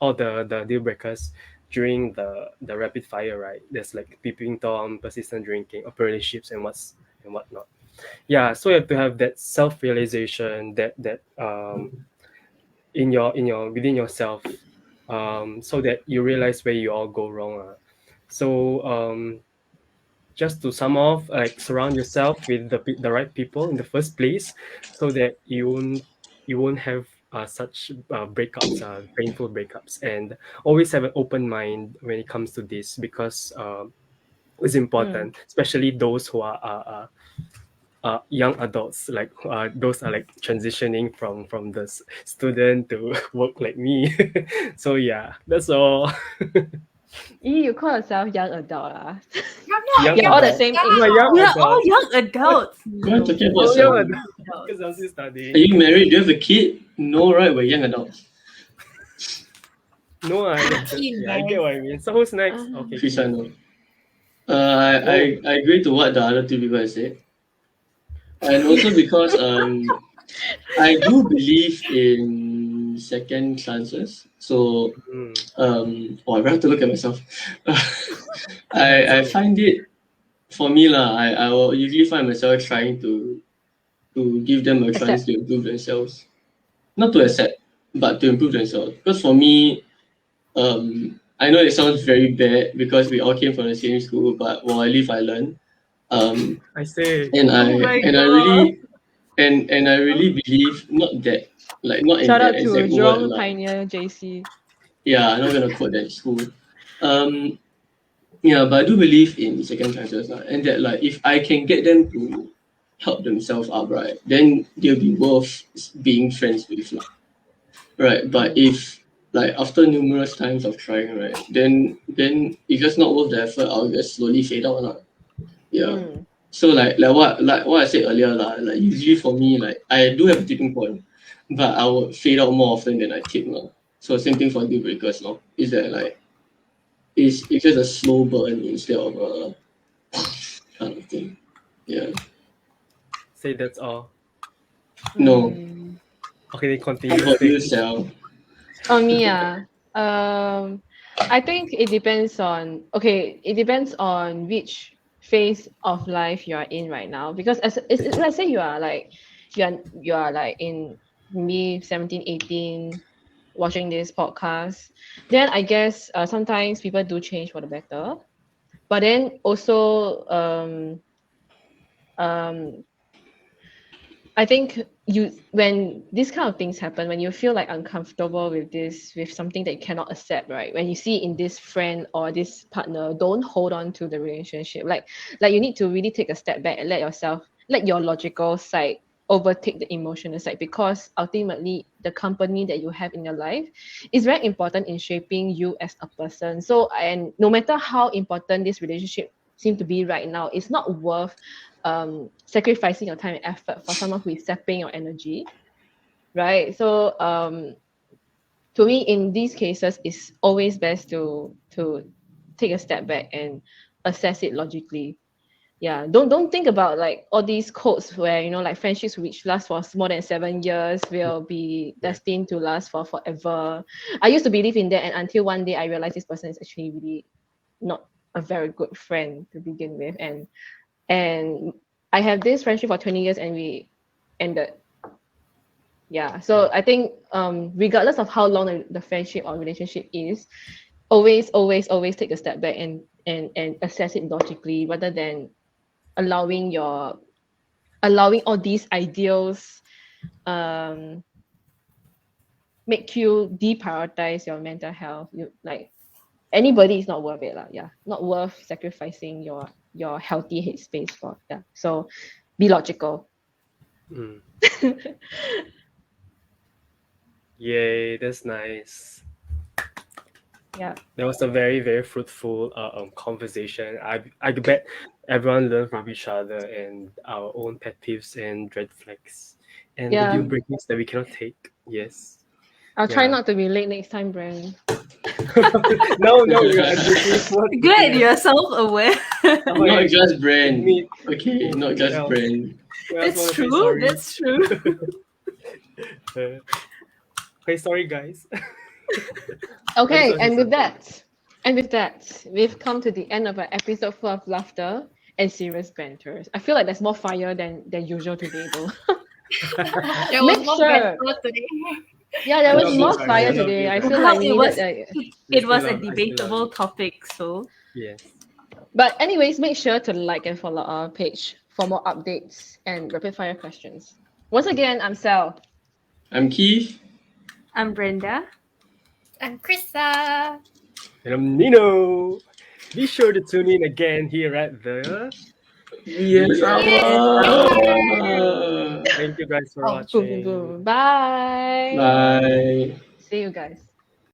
all the deal breakers during the rapid fire, right? There's like peeping tom, persistent drinking, open relationships, and whatnot. Yeah, so you have to have that self realization that in your within yourself, so that you realize where you all go wrong. So just to sum off, like surround yourself with the right people in the first place, so that you won't have such breakups, painful breakups, and always have an open mind when it comes to this, because it's Mm. important, especially those who are young adults, like those are like transitioning from the student to work like me. So yeah, that's all. You call yourself young adult lah. You're not Young You're all the adult. same I'm a age. young We are all adult. young adults. Why are you talking about Oh, young yourself? adult. Because I'm still Are studying. you married? Do you have a kid? No, right? We're young adults. No, Keen, yeah, I get guys. what I mean. So who's next? Ah. Okay, Chris, I Keith. know. I agree to what the other two people have said, and also because I do believe in second chances. So Mm. I have to look at myself. I find it for me lah, I will usually find myself trying to give them a chance Accept. to improve themselves. Not to accept, but to improve themselves. Because for me, I know it sounds very bad because we all came from the same school, but while I live, I learn. I say. And Oh my I god. really and I really believe not in Shout that out to exact word Jurong lah. Pioneer JC. Yeah, I'm not gonna quote that school. Um, yeah, but I do believe in second chances lah, and that like if I can get them to help themselves up, right, then they'll be worth being friends with lah. Right, but if like after numerous times of trying, right, then it's just not worth the effort. I'll just slowly fade out lah. Yeah. Mm. So like what I said earlier lah, like usually for me like I do have a tipping point, but I would fade out more often than I tip lah. So same thing for deal breakers, no? Is that like it's just a slow burn instead of a kind of thing. Yeah. Say that's all. No. Mm. Okay, then How continue. about you, Stay. Sal? Oh, me, I think it depends on it depends on which phase of life you are in right now. Because let's say you are like in me 17, 18 watching this podcast, then I guess sometimes people do change for the better. But then also um I think when these kind of things happen, when you feel like uncomfortable with something that you cannot accept, right? When you see in this friend or this partner, don't hold on to the relationship. Like you need to really take a step back and let your logical side overtake the emotional side, because ultimately the company that you have in your life is very important in shaping you as a person. So, and no matter how important this relationship seem to be right now, it's not worth sacrificing your time and effort for someone who is sapping your energy, right? So to me, in these cases, it's always best to take a step back and assess it logically. Yeah, don't think about like all these quotes where like friendships which last for more than 7 years will be Yeah. destined to last for forever. I used to believe in that, and until one day I realized this person is actually really not a very good friend to begin with, and I have this friendship for 20 years and we ended. Yeah. So I think regardless of how long the friendship or relationship is, always take a step back and assess it logically, rather than allowing all these ideals um make you deprioritize your mental health. You like anybody is not worth it lah. Yeah, not worth sacrificing your healthy headspace for. Yeah, so be logical. Mm. Yay, that's nice. Yeah. That was a very, very fruitful conversation. I bet everyone learned from each other and our own pet peeves and red flags and the Yeah. deal breakers that we cannot take. Yes. I'll try Yeah. not to be late next time, Brand. No, you're admitting what Good, you're self-aware. Not just brand. Admit. Okay, not just Well, brand. who else That's wanna say true. sorry? That's true. Okay, sorry guys. Okay, Episode and with has that, we've come to the end of an episode full of laughter and serious banters. I feel like there's more fire than usual today, though. There was Make more sure. better today. Yeah, there I was love more this fire idea. today. I Love feel Well, like we it needed. was Like, it was a I still love debatable it. topic, so Yes. but anyways, make sure to like and follow our page for more updates and rapid fire questions. Once again, I'm Sal. I'm Keith. I'm Brenda. I'm Krista. And I'm Nino. Be sure to tune in again here at the Yes, Thank you guys for Oh, Boom, boom, watching. boom. Bye. Bye. See you guys.